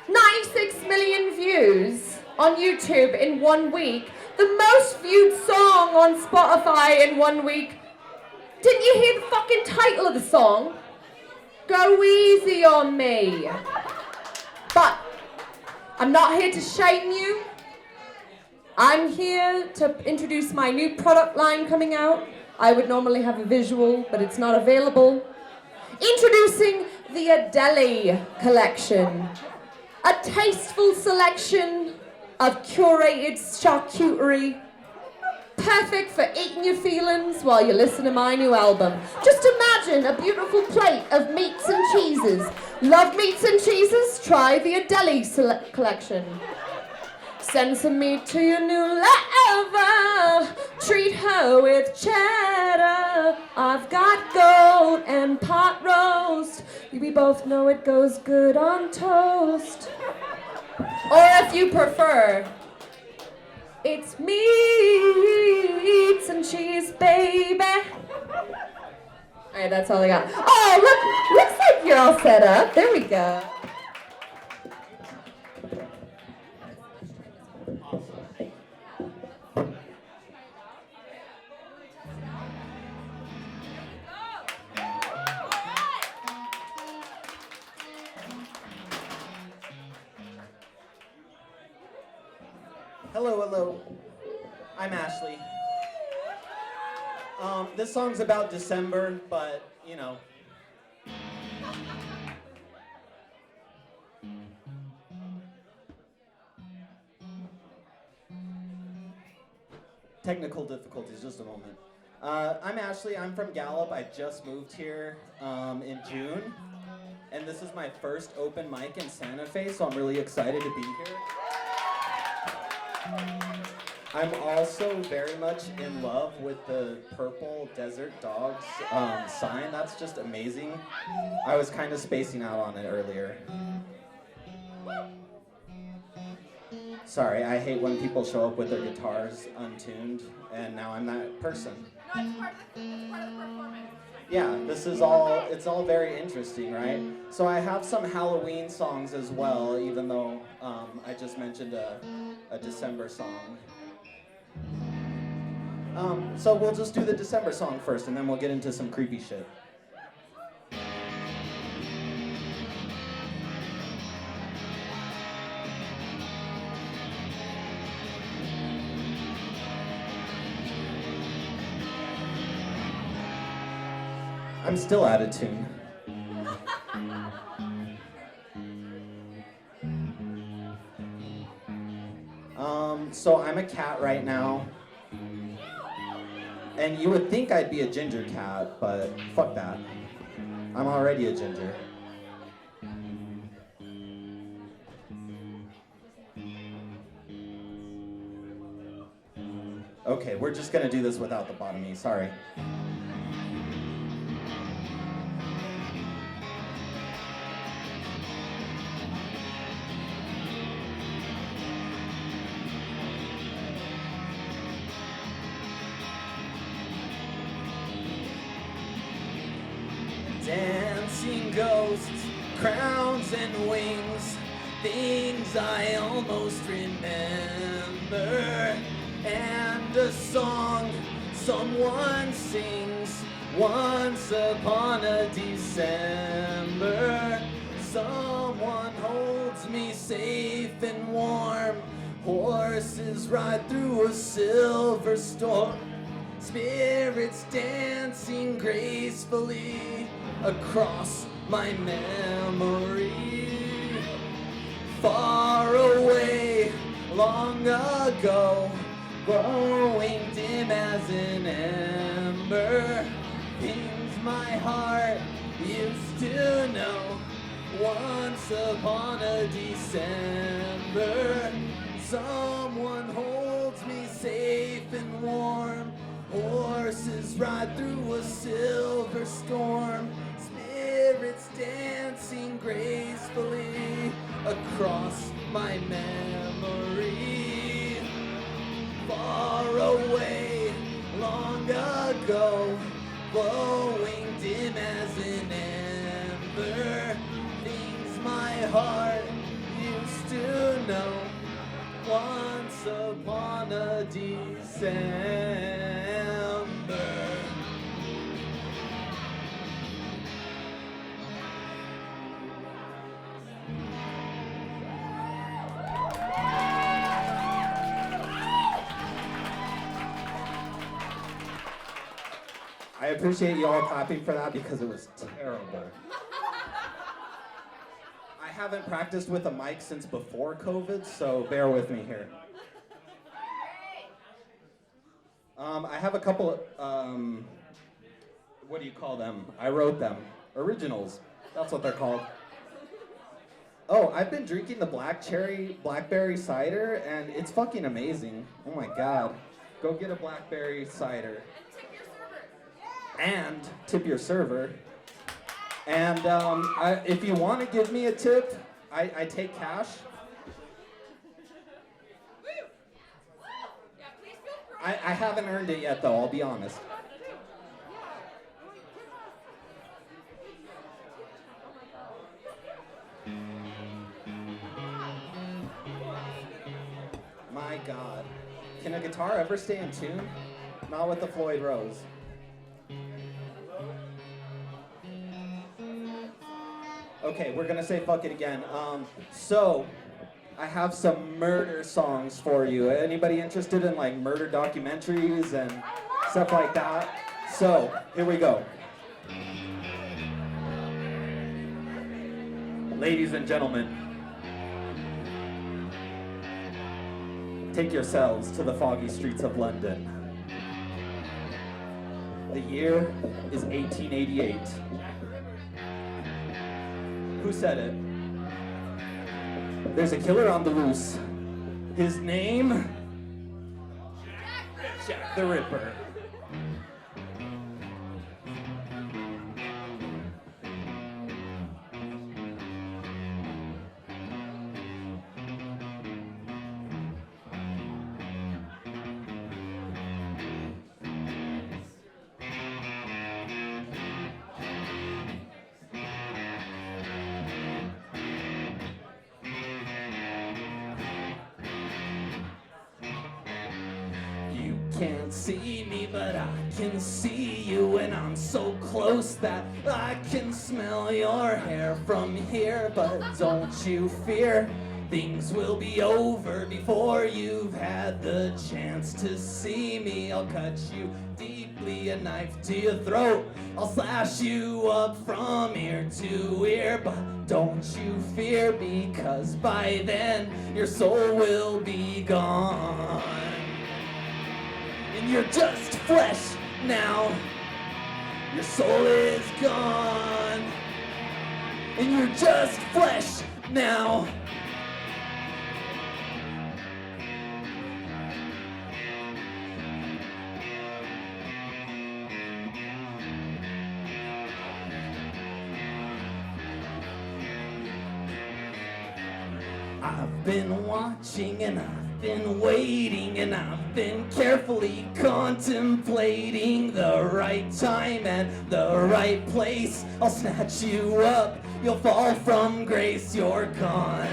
96 million views on YouTube in 1 week. The most viewed song on Spotify in 1 week. Didn't you hear the fucking title of the song? Go easy on me. But I'm not here to shame you. I'm here to introduce my new product line coming out. I would normally have a visual, but it's not available. Introducing the Adele collection. A tasteful selection of curated charcuterie. Perfect for eating your feelings while you listen to my new album. Just imagine a beautiful plate of meats and cheeses. Love meats and cheeses? Try the Adele collection. Send some meat to your new lover. Treat her with cheddar. I've got goat and pot roast. We both know it goes good on toast. Or if you prefer, it's meats and cheese, baby. All right, that's all I got. Oh, look, looks like you're all set up. There we go. Hello. I'm Ashley. This song's about December, but, you know. Technical difficulties, just a moment. I'm Ashley, I'm from Gallup. I just moved here in June. And this is my first open mic in Santa Fe, so I'm really excited to be here. I'm also very much in love with the purple Desert Dogs sign. That's just amazing. I was kind of spacing out on it earlier. Sorry, I hate when people show up with their guitars untuned, and now I'm that person. No, it's part of the performance. Yeah, it's all very interesting, right? So I have some Halloween songs as well, even though I just mentioned a December song. So we'll just do the December song first, and then we'll get into some creepy shit. I'm still out of tune. So I'm a cat right now. And you would think I'd be a ginger cat, but fuck that. I'm already a ginger. Okay, we're just gonna do this without the bottomy, sorry. Dancing ghosts, crowns and wings, things I almost remember, and a song someone sings once upon a December. Someone holds me safe and warm, horses ride through a silver storm, spirits dancing gracefully across my memory. Far away, long ago, glowing dim as an ember, things my heart used to know. Once upon a December, someone holds me safe and warm, horses ride through a silver storm, spirits dancing gracefully across my memory. Far away, long ago, glowing dim as an ember, things my heart used to know. Once upon a December. I appreciate you all clapping for that because it was terrible. haven't practiced with a mic since before COVID, so bear with me here. I have a couple, what do you call them? I wrote them. Originals. That's what they're called. Oh, I've been drinking the blackberry cider, and it's fucking amazing. Oh my god. Go get a blackberry cider. And tip your server. And if you want to give me a tip, I take cash. I haven't earned it yet, though, I'll be honest. My god. Can a guitar ever stay in tune? Not with the Floyd Rose. Okay, we're gonna say fuck it again. So, I have some murder songs for you. Anybody interested in like murder documentaries and stuff like that? So, here we go. Ladies and gentlemen, take yourselves to the foggy streets of London. The year is 1888. Who said it? There's a killer on the loose. His name? Jack the Ripper. Can't see me, but I can see you, and I'm so close that I can smell your hair from here. But don't you fear, things will be over before you've had the chance to see me. I'll cut you deeply, a knife to your throat. I'll slash you up from ear to ear, but don't you fear, because by then your soul will be gone. And you're just flesh now. Your soul is gone. And you're just flesh now. I've been watching and I've been waiting and I've been carefully contemplating the right time and the right place. I'll snatch you up, you'll fall from grace, you're gone.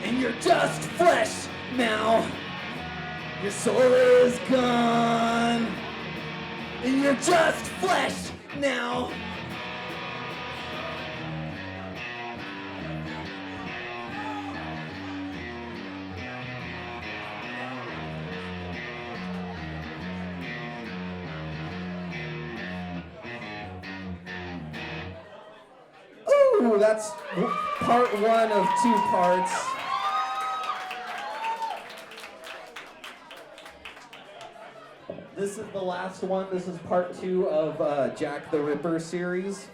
And you're just flesh now. Your soul is gone. And you're just flesh now. Ooh, that's part one of 2 parts. This is the last one. This is part 2 of Jack the Ripper series.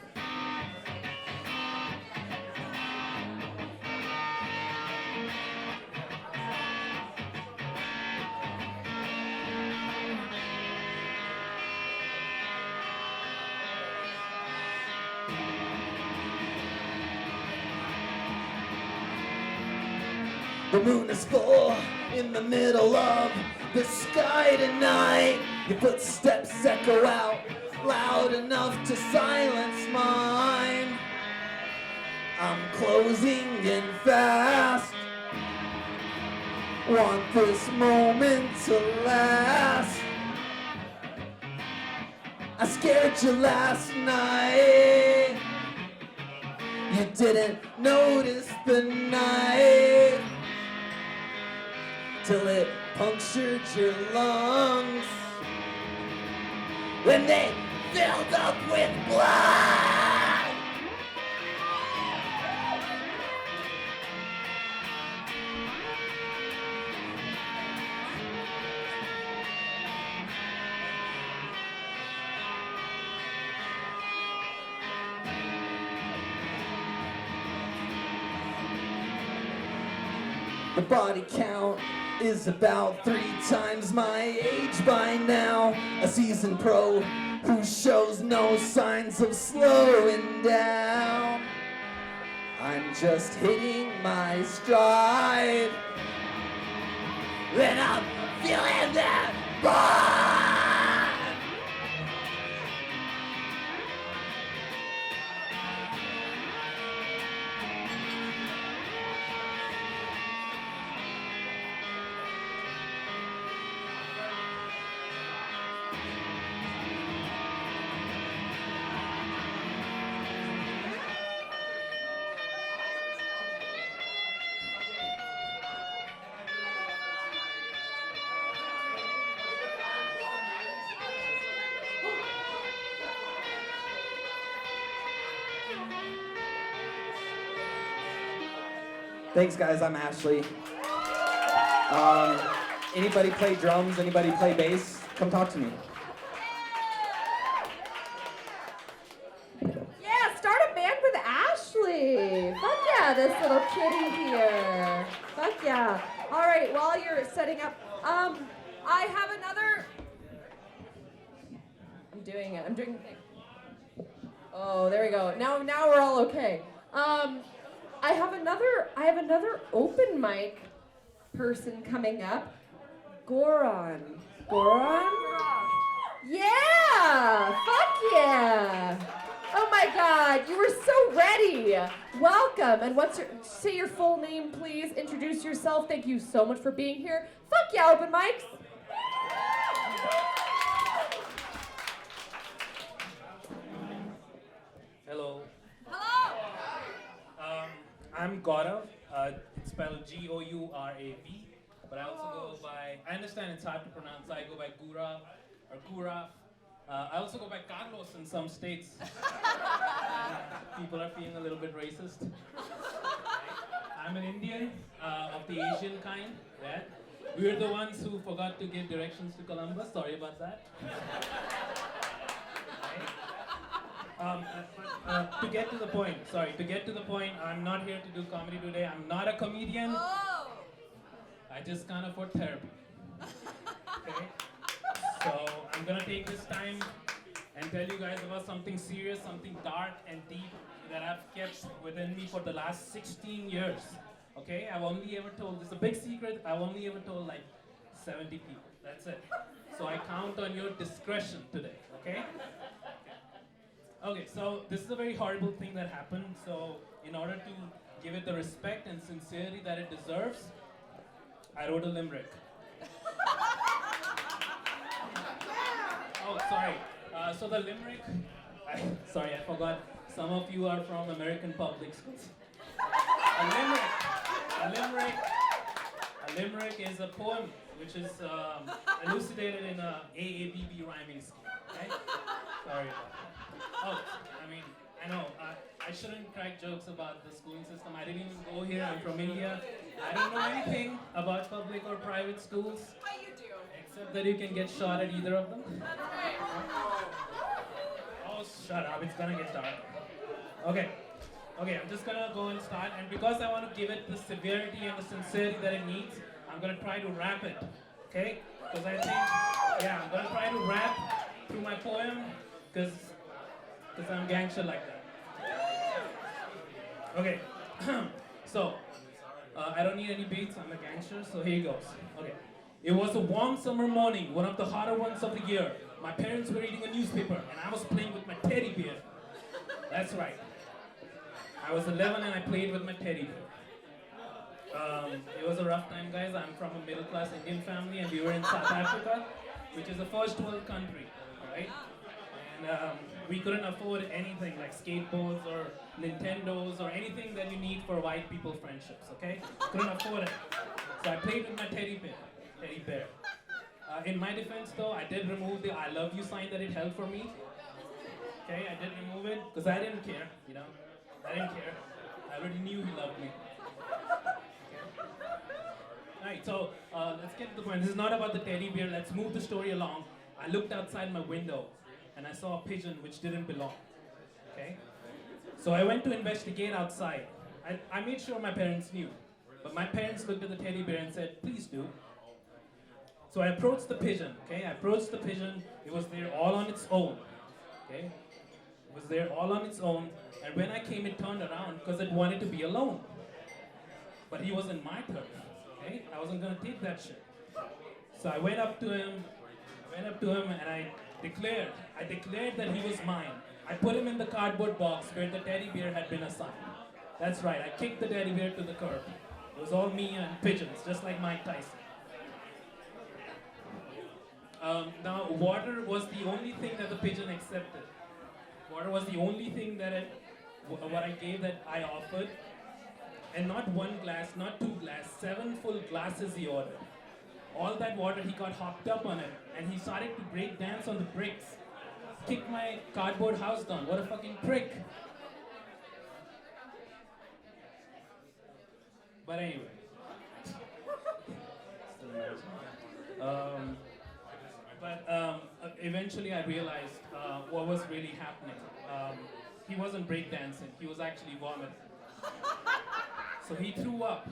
The moon is full in the middle of the sky tonight. Your footsteps echo out loud enough to silence mine. I'm closing in fast. Want this moment to last. I scared you last night. You didn't notice the night till it punctured your lungs when they filled up with blood. The body count is about 3 times my age by now. A seasoned pro who shows no signs of slowing down. I'm just hitting my stride, and I'm feeling that ride. Thanks, guys. I'm Ashley. Anybody play drums? Anybody play bass? Come talk to me. Yeah, start a band with Ashley. Fuck yeah, this little kitty here. Fuck yeah. All right, while you're setting up, I have another. I'm doing the thing. Oh, there we go. Now we're all okay. I have another open mic person coming up. Goran. Yeah! Fuck yeah! Oh my God, you were so ready. Welcome. And say your full name, please. Introduce yourself. Thank you so much for being here. Fuck yeah, open mics. Hello. I'm Gaurav. It's spelled Gourav. But I also go by, I understand it's hard to pronounce, so I go by Gurav or Gurav. I also go by Carlos in some states. People are feeling a little bit racist. I'm an Indian of the Asian kind. Yeah. We're the ones who forgot to give directions to Columbus. Sorry about that. To get to the point, I'm not here to do comedy today. I'm not a comedian. I just can't afford therapy. Okay? So I'm gonna take this time and tell you guys about something serious, something dark and deep that I've kept within me for the last 16 years. Okay? I've only ever told, it's a big secret, I've only ever told like 70 people. That's it. So I count on your discretion today, okay? Okay, so this is a very horrible thing that happened. So in order to give it the respect and sincerity that it deserves, I wrote a limerick. Oh, sorry. So the limerick, sorry, I forgot. Some of you are from American public schools. A limerick is a poem which is elucidated in a AABB rhyming scheme. Okay? Sorry about that. Oh, I mean, I know, I shouldn't crack jokes about the schooling system. I didn't even go here, I'm from India. I don't know anything about public or private schools. But you do. Except that you can get shot at either of them. That's right. Oh, shut up, it's gonna get dark. Okay, I'm just gonna go and start, and because I want to give it the severity and the sincerity that it needs, I'm gonna try to rap it, okay? Because I think, yeah, I'm gonna try to rap through my poem, because I'm gangster like that. Okay, so, I don't need any beats, I'm a gangster, so here goes. Okay. It was a warm summer morning, one of the hotter ones of the year. My parents were reading a newspaper, and I was playing with my teddy bear. That's right. I was 11 and I played with my teddy bear. It was a rough time, guys. I'm from a middle-class Indian family, and we were in South Africa, which is a first world country, right? And we couldn't afford anything like skateboards or Nintendos or anything that you need for white people friendships, okay? Couldn't afford it. So I played with my teddy bear. In my defense though, I did remove the I love you sign that it held for me. Okay, I did remove it because I didn't care, you know? I didn't care. I already knew he loved me. Alright, so let's get to the point. This is not about the teddy bear. Let's move the story along. I looked outside my window and I saw a pigeon which didn't belong. Okay? So I went to investigate outside. I made sure my parents knew. But my parents looked at the teddy bear and said, please do. So I approached the pigeon, okay? I approached the pigeon. It was there all on its own, okay? It was there all on its own. And when I came, it turned around because it wanted to be alone. But he was in my turf, okay? I wasn't gonna take that shit. So I went up to him and I declared that he was mine. I put him in the cardboard box where the teddy bear had been assigned. That's right, I kicked the teddy bear to the curb. It was all me and pigeons, just like Mike Tyson. Now, water was the only thing that the pigeon accepted. Water was the only thing that what I gave that I offered. And not one glass, not 2 glass, 7 full glasses he ordered. All that water, he got hopped up on it, and he started to break dance on the bricks. Kicked my cardboard house down. What a fucking prick. But anyway. Eventually I realized what was really happening. He wasn't breakdancing, he was actually vomiting. So he threw up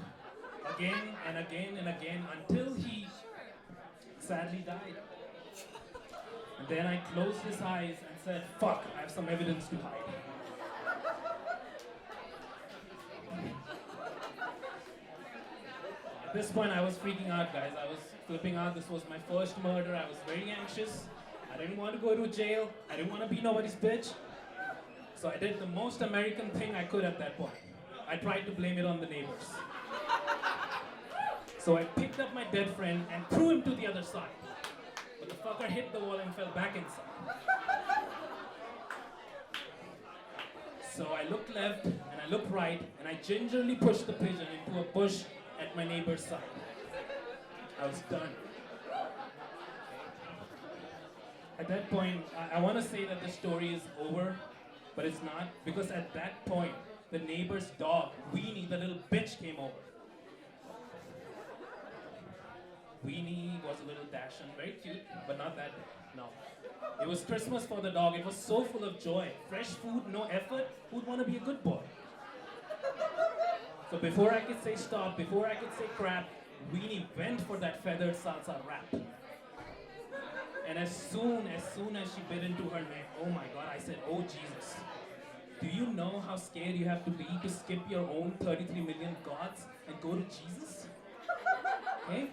again and again and again until he sadly died. And then I closed his eyes and said, fuck, I have some evidence to hide. At this point I was freaking out, guys. I was flipping out. This was my first murder. I was very anxious. I didn't want to go to jail. I didn't want to be nobody's bitch. So I did the most American thing I could at that point. I tried to blame it on the neighbors. So I picked up my dead friend and threw him to the other side. But the fucker hit the wall and fell back inside. So I looked left and I looked right and I gingerly pushed the pigeon into a bush at my neighbor's side. I was done. At that point, I want to say that the story is over, but it's not, because at that point, the neighbor's dog, Weenie, the little bitch, came over. Weenie was a little Dachshund, very cute, but not that big, no. It was Christmas for the dog. It was so full of joy. Fresh food, no effort. Who'd want to be a good boy? So before I could say stop, before I could say crap, Weenie went for that feathered salsa wrap. And as soon as she bit into her neck, oh my God, I said, oh Jesus. Do you know how scared you have to be to skip your own 33 million gods and go to Jesus? Okay?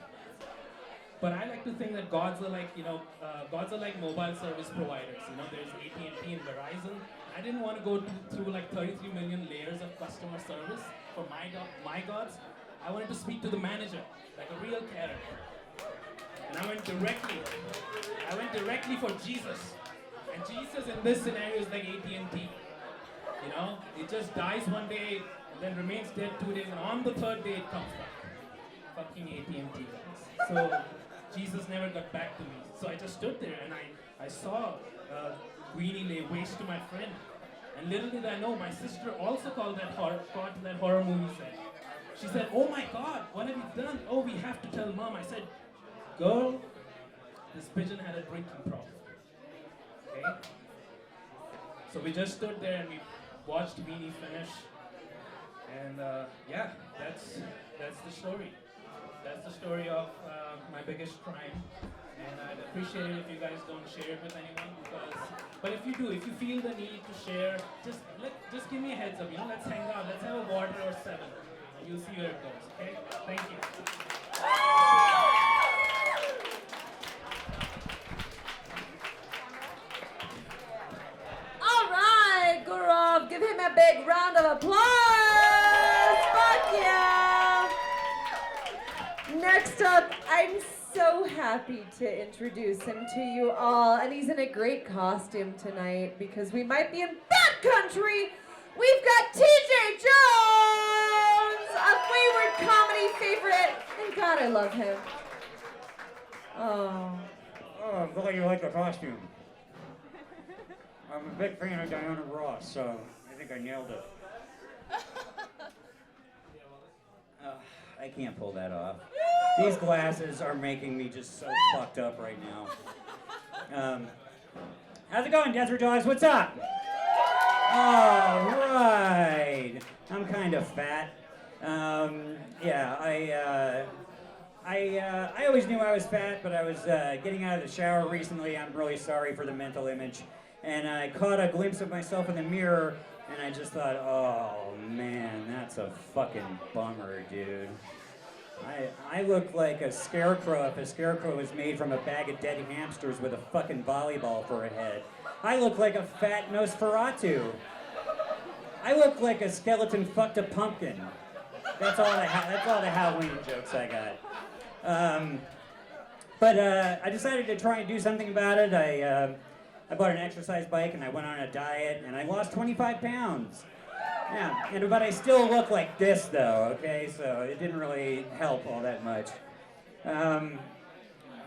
But I like to think that gods are like, gods are like mobile service providers. You know, there's AT&T and Verizon. I didn't want to go through like 33 million layers of customer service for my gods. I wanted to speak to the manager, like a real character. And I went directly for Jesus. And Jesus in this scenario is like AT&T. You know, it just dies one day and then remains dead 2 days, and on the 3rd day it comes back. Fucking AT&T guys. So Jesus never got back to me. So I just stood there and I saw Weenie lay waste to my friend. And little did I know, my sister also called that horror movie set. She said, oh my God, what have you done? Oh, we have to tell Mom. I said, girl, this pigeon had a drinking problem. Okay? So we just stood there and we watched Weenie finish. And yeah, that's the story. That's the story of my biggest crime. And I'd appreciate it if you guys don't share it with anyone, but if you do, if you feel the need to share, just give me a heads up, you know, let's hang out, let's have a water or 7, and you'll see where it goes, okay? Thank you. All right, Gaurav, give him a big round of applause. Fuck yeah. Next up, I'm so happy to introduce him to you all, and he's in a great costume tonight because we might be in that country. We've got TJ Jones, a favorite comedy favorite, and God, I love him. Oh. Oh, I'm glad you like the costume. I'm a big fan of Diana Ross, so I think I nailed it. I can't pull that off. These glasses are making me just so fucked up right now. How's it going, Desert Dogs? What's up? All right. I'm kind of fat. Yeah, I always knew I was fat, but I was getting out of the shower recently. I'm really sorry for the mental image. And I caught a glimpse of myself in the mirror, and I just thought, oh man, that's a fucking bummer, dude. I look like a scarecrow if a scarecrow was made from a bag of dead hamsters with a fucking volleyball for a head. I look like a fat Nosferatu. I look like a skeleton fucked a pumpkin. That's all the Halloween jokes I got. But I decided to try and do something about it. I bought an exercise bike and I went on a diet and I lost 25 pounds. Yeah, but I still look like this though, okay? So it didn't really help all that much.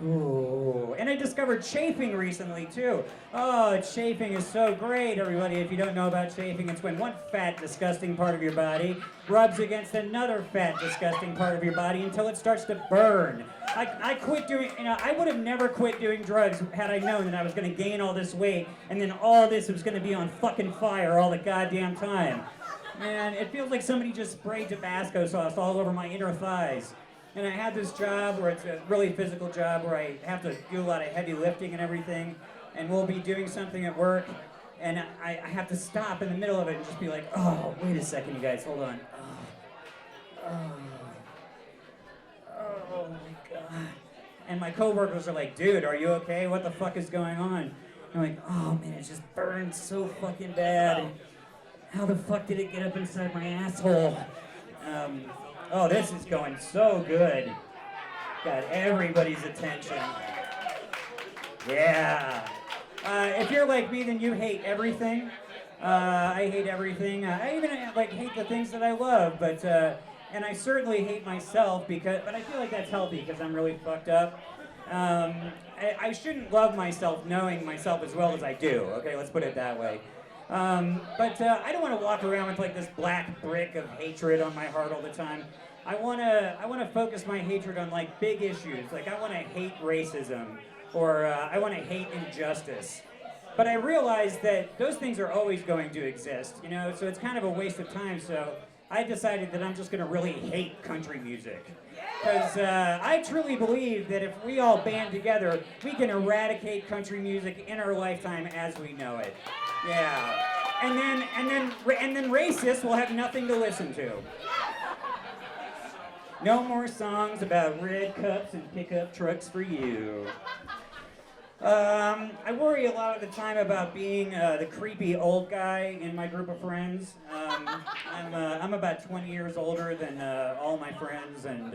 Ooh, and I discovered chafing recently too. Oh, chafing is so great, everybody. If you don't know about chafing, it's when one fat, disgusting part of your body rubs against another fat, disgusting part of your body until it starts to burn. I quit doing, I would have never quit doing drugs had I known that I was going to gain all this weight and then all this was going to be on fucking fire all the goddamn time. Man, it feels like somebody just sprayed Tabasco sauce all over my inner thighs. And I had this job where it's a really physical job where I have to do a lot of heavy lifting and everything. And we'll be doing something at work. And I have to stop in the middle of it and just be like, oh, wait a second, you guys, hold on. Oh my God. And my coworkers are like, dude, are you okay? What the fuck is going on? I'm like, oh man, it just burns so fucking bad. How the fuck did it get up inside my asshole? Oh, this is going so good. Got everybody's attention. Yeah. If you're like me, then you hate everything. I hate everything. I even hate the things that I love, but and I certainly hate myself but I feel like that's healthy because I'm really fucked up. I shouldn't love myself knowing myself as well as I do. Okay, let's put it that way. But I don't want to walk around with like this black brick of hatred on my heart all the time. I want to focus my hatred on like big issues. Like I want to hate racism or I want to hate injustice. But I realize that those things are always going to exist, so it's kind of a waste of time. So I decided that I'm just going to really hate country music. Because I truly believe that if we all band together, we can eradicate country music in our lifetime as we know it. Yeah. And then racists will have nothing to listen to. No more songs about red cups and pickup trucks for you. I worry a lot of the time about being the creepy old guy in my group of friends. I'm about 20 years older than all my friends, and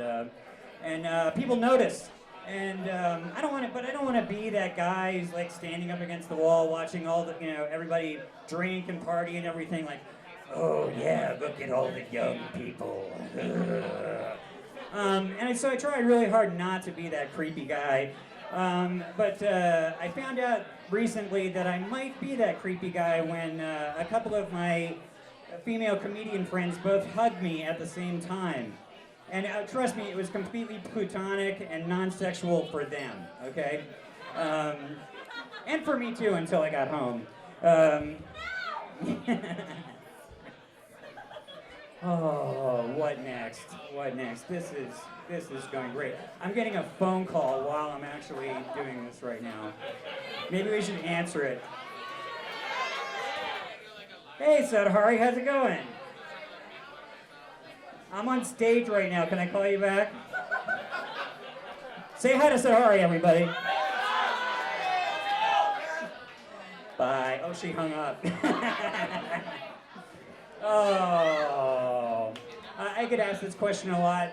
people notice. And I don't want to be that guy who's like standing up against the wall, watching all the everybody drink and party and everything. Like, oh yeah, look at all the young people. And so I try really hard not to be that creepy guy. But I found out recently that I might be that creepy guy when a couple of my female comedian friends both hugged me at the same time. And trust me, it was completely platonic and non-sexual for them, okay? And for me too, until I got home. Oh, what next? What next? This is going great. I'm getting a phone call while I'm actually doing this right now. Maybe we should answer it. Hey, Sadhari, how's it going? I'm on stage right now. Can I call you back? Say hi to Sadhari, everybody. Bye. Oh, she hung up. Oh, I get asked this question a lot.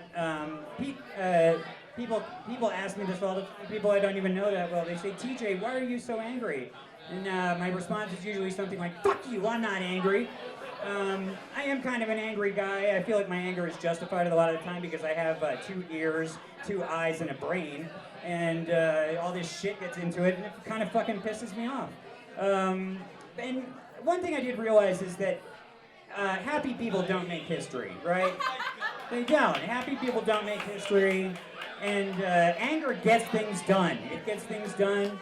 People ask me this all the time. People I don't even know that well. They say, TJ, why are you so angry? And my response is usually something like, fuck you, I'm not angry. I am kind of an angry guy. I feel like my anger is justified a lot of the time because I have 2 ears, 2 eyes, and a brain. And all this shit gets into it, and it kind of fucking pisses me off. And one thing I did realize is that happy people don't make history, right? They don't. Happy people don't make history, and anger gets things done. It gets things done.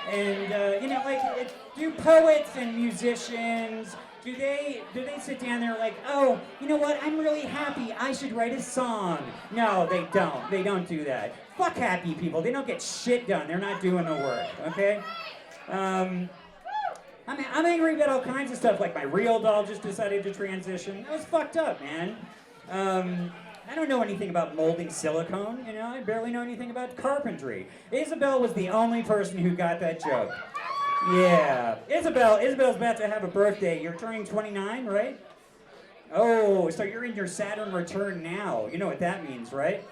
And do poets and musicians, do they sit down there like, oh, you know what, I'm really happy, I should write a song? No, they don't. They don't do that. Fuck happy people. They don't get shit done. They're not doing the work, okay? I'm angry about all kinds of stuff, like my real doll just decided to transition. That was fucked up, man. I don't know anything about molding silicone, I barely know anything about carpentry. Isabel was the only person who got that joke. Yeah. Isabel's about to have a birthday. You're turning 29, right? Oh, so you're in your Saturn return now. You know what that means, right?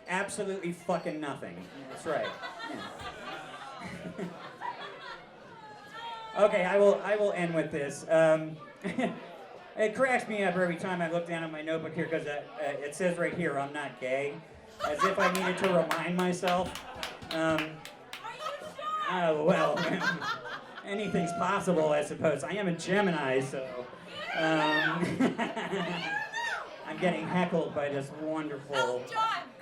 Absolutely fucking nothing. That's right. Yeah. Okay, I will end with this. It cracks me up every time I look down at my notebook here because it says right here, I'm not gay, as if I needed to remind myself. Well, anything's possible, I suppose. I am a Gemini, so I'm getting heckled by this wonderful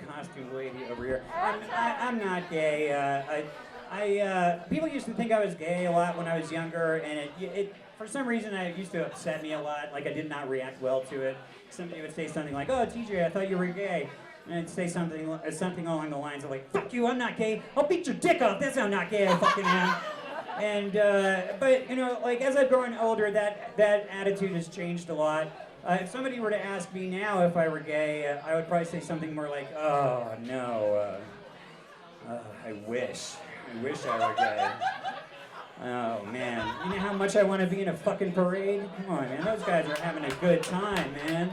costume lady over here. I'm not gay. People used to think I was gay a lot when I was younger, and it for some reason, it used to upset me a lot. Like, I did not react well to it. Somebody would say something like, oh, TJ, I thought you were gay. And I'd say something along the lines of, like, fuck you, I'm not gay. I'll beat your dick off. That's how not gay I fucking am. And, but, like, as I've grown older, that attitude has changed a lot. If somebody were to ask me now if I were gay, I would probably say something more like, oh, no, I wish I were gay. Oh, man. You know how much I want to be in a fucking parade? Come on, man. Those guys are having a good time, man.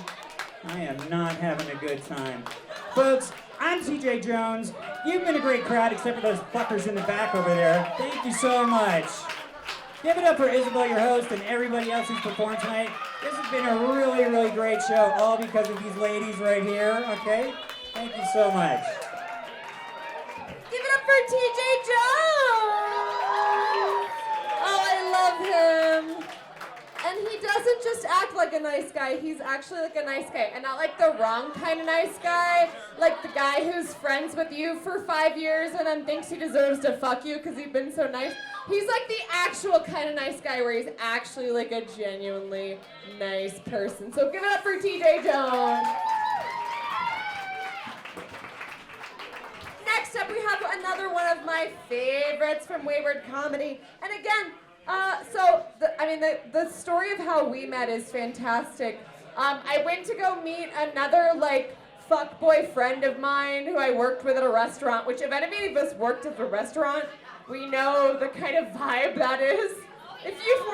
I am not having a good time. Folks, I'm TJ Jones. You've been a great crowd, except for those fuckers in the back over there. Thank you so much. Give it up for Isabel, your host, and everybody else who's performed tonight. This has been a really, really great show, all because of these ladies right here, okay? Thank you so much. Give it up for TJ Jones! Oh, I love him. And he doesn't just act like a nice guy, he's actually like a nice guy. And not like the wrong kind of nice guy, like the guy who's friends with you for 5 years and then thinks he deserves to fuck you because you've been so nice. He's like the actual kind of nice guy where he's actually like a genuinely nice person. So give it up for TJ Jones. Next up, we have another one of my favorites from Wayward Comedy. And again, the story of how we met is fantastic. I went to go meet another, fuckboy friend of mine who I worked with at a restaurant, which if any of us worked at a restaurant, we know the kind of vibe that is. If you've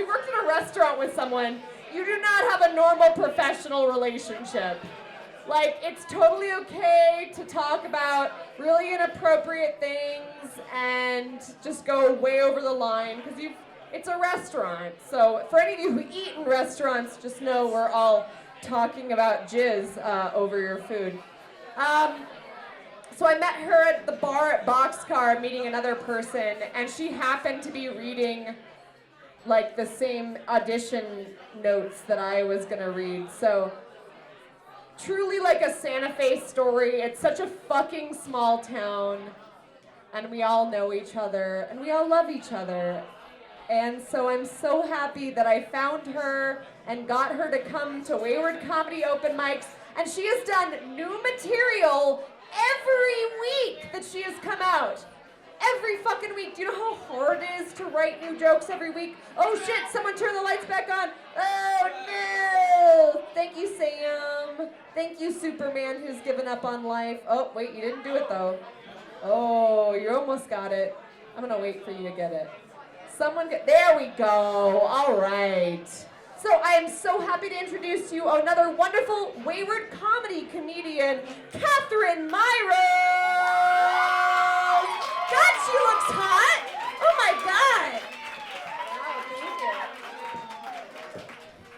worked at a restaurant with someone, you do not have a normal professional relationship. Like, it's totally okay to talk about really inappropriate things and just go way over the line, because it's a restaurant. So for any of you who eat in restaurants, just know we're all talking about jizz over your food. So I met her at the bar at Boxcar meeting another person, and she happened to be reading like the same audition notes that I was gonna read. So truly like a Santa Fe story. It's such a fucking small town, and we all know each other, and we all love each other. And so I'm so happy that I found her and got her to come to Wayward Comedy open mics, and she has done new material every week that she has come out. Every fucking week. Do you know how hard it is to write new jokes every week? Oh shit, someone turn the lights back on. Oh no! Thank you, Sam. Thank you, Superman, who's given up on life. Oh, wait, you didn't do it though. Oh, you almost got it. I'm gonna wait for you to get it. There we go. All right. So I am so happy to introduce you another wonderful Wayward Comedy comedian, Catherine Myro. God, she looks hot. Oh my God.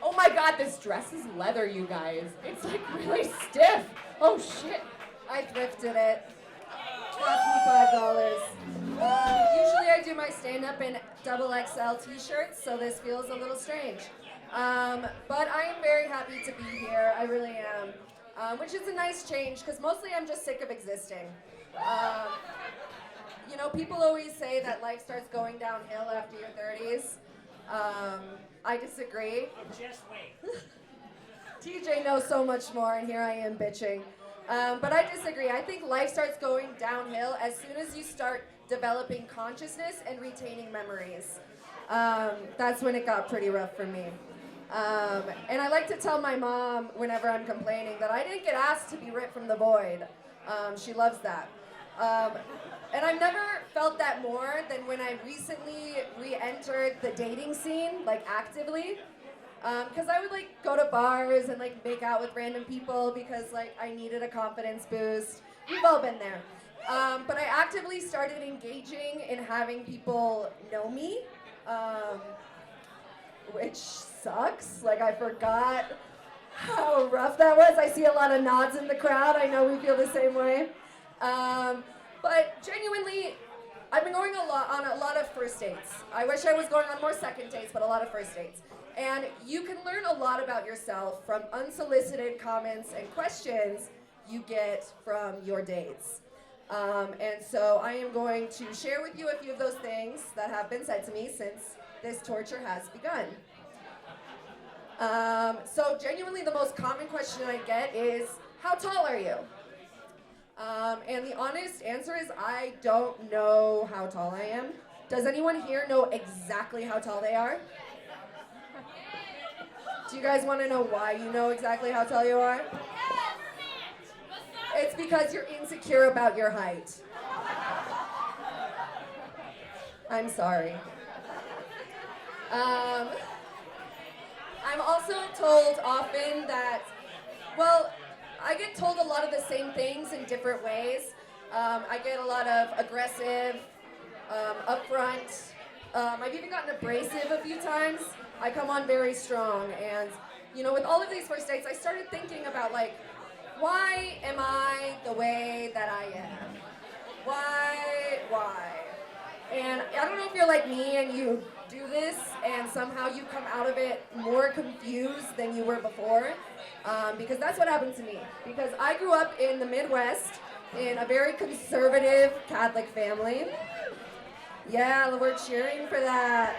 Oh my God, this dress is leather, you guys. It's like really stiff. Oh shit. I thrifted it. Cost me $5. Usually I do my stand-up in XXL t-shirts, so this feels a little strange. But I am very happy to be here. I really am. Which is a nice change, because mostly I'm just sick of existing. You know, people always say that life starts going downhill after your 30s. I disagree. Just wait. TJ knows so much more, and here I am bitching. But I disagree. I think life starts going downhill as soon as you start developing consciousness and retaining memories. That's when it got pretty rough for me. And I like to tell my mom whenever I'm complaining that I didn't get asked to be ripped from the void. She loves that. And I've never felt that more than when I recently re-entered the dating scene, like actively. Because I would like go to bars and like make out with random people because like I needed a confidence boost. We've all been there. But I actively started engaging in having people know me, which sucks. Like I forgot how rough that was. I see a lot of nods in the crowd. I know we feel the same way. But genuinely, I've been going on a lot of first dates. I wish I was going on more second dates, but a lot of first dates. And you can learn a lot about yourself from unsolicited comments and questions you get from your dates. And so I am going to share with you a few of those things that have been said to me since this torture has begun. So genuinely the most common question I get is, how tall are you? And the honest answer is I don't know how tall I am. Does anyone here know exactly how tall they are? Do you guys want to know why you know exactly how tall you are? It's because you're insecure about your height. I'm sorry. I'm also told often that, well, I get told a lot of the same things in different ways. I get a lot of aggressive, upfront. I've even gotten abrasive a few times. I come on very strong, and you know, with all of these first dates, I started thinking about like, why am I the way that I am? Why? And I don't know if you're like me and you do this, and somehow you come out of it more confused than you were before. Because that's what happened to me. Because I grew up in the Midwest in a very conservative Catholic family. Yeah, we're cheering for that.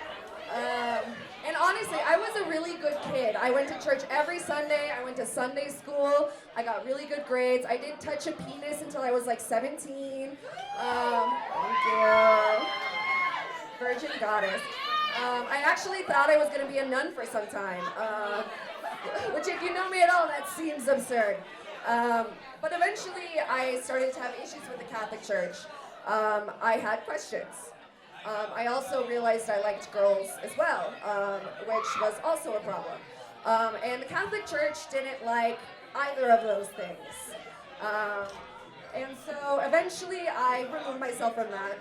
And honestly, I was a really good kid. I went to church every Sunday. I went to Sunday school. I got really good grades. I didn't touch a penis until I was like 17. Thank you. Virgin goddess. I actually thought I was going to be a nun for some time. Which if you know me at all, that seems absurd. But eventually I started to have issues with the Catholic Church. I had questions. I also realized I liked girls as well, which was also a problem. And the Catholic Church didn't like either of those things. And so eventually I removed myself from that.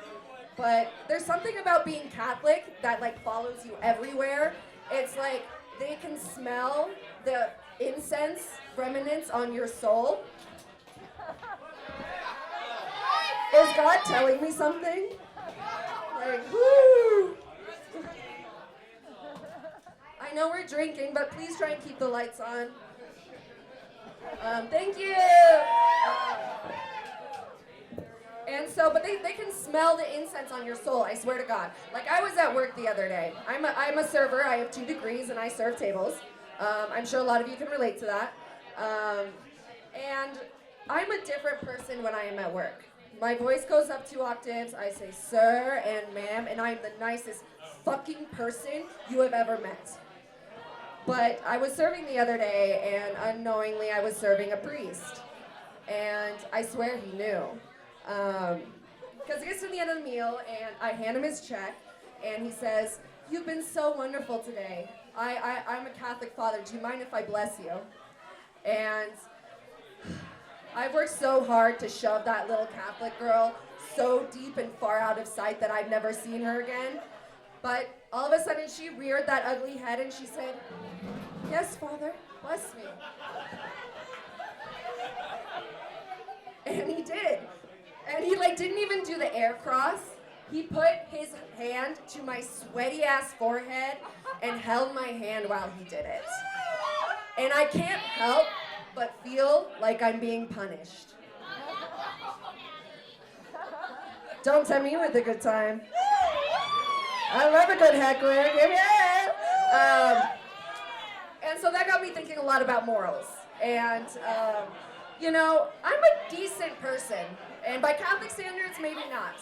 But there's something about being Catholic that like follows you everywhere. It's like they can smell the incense remnants on your soul. Is God telling me something? Like, woo! I know we're drinking, but please try and keep the lights on. Thank you! And so, but they can smell the incense on your soul, I swear to God. Like, I was at work the other day. I'm a server, I have 2 degrees, and I serve tables. I'm sure a lot of you can relate to that. And I'm a different person when I am at work. My voice goes up 2 octaves, I say sir and ma'am, and I'm the nicest fucking person you have ever met. But I was serving the other day, and unknowingly I was serving a priest. And I swear he knew. Because it gets to the end of the meal, and I hand him his check, and he says, "You've been so wonderful today. I'm a Catholic father. Do you mind if I bless you?" And I've worked so hard to shove that little Catholic girl so deep and far out of sight that I've never seen her again. But all of a sudden she reared that ugly head and she said, "Yes, Father, bless me." And he did. And he like didn't even do the air cross. He put his hand to my sweaty ass forehead and held my hand while he did it. And I can't help but feel like I'm being punished. Don't tempt me with a good time. I love a good heckler. Give me it. And so that got me thinking a lot about morals. And, you know, I'm a decent person. And by Catholic standards, maybe not.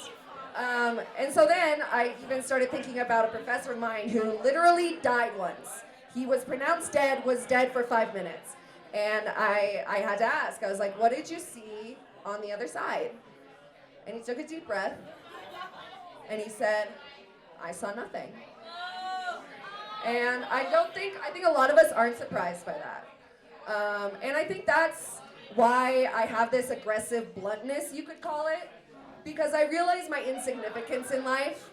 And so then I even started thinking about a professor of mine who literally died once. He was pronounced dead, was dead for 5 minutes. And I had to ask, I was like, what did you see on the other side? And he took a deep breath, and he said, I saw nothing. And I think a lot of us aren't surprised by that. And I think that's why I have this aggressive bluntness, you could call it, because I realize my insignificance in life,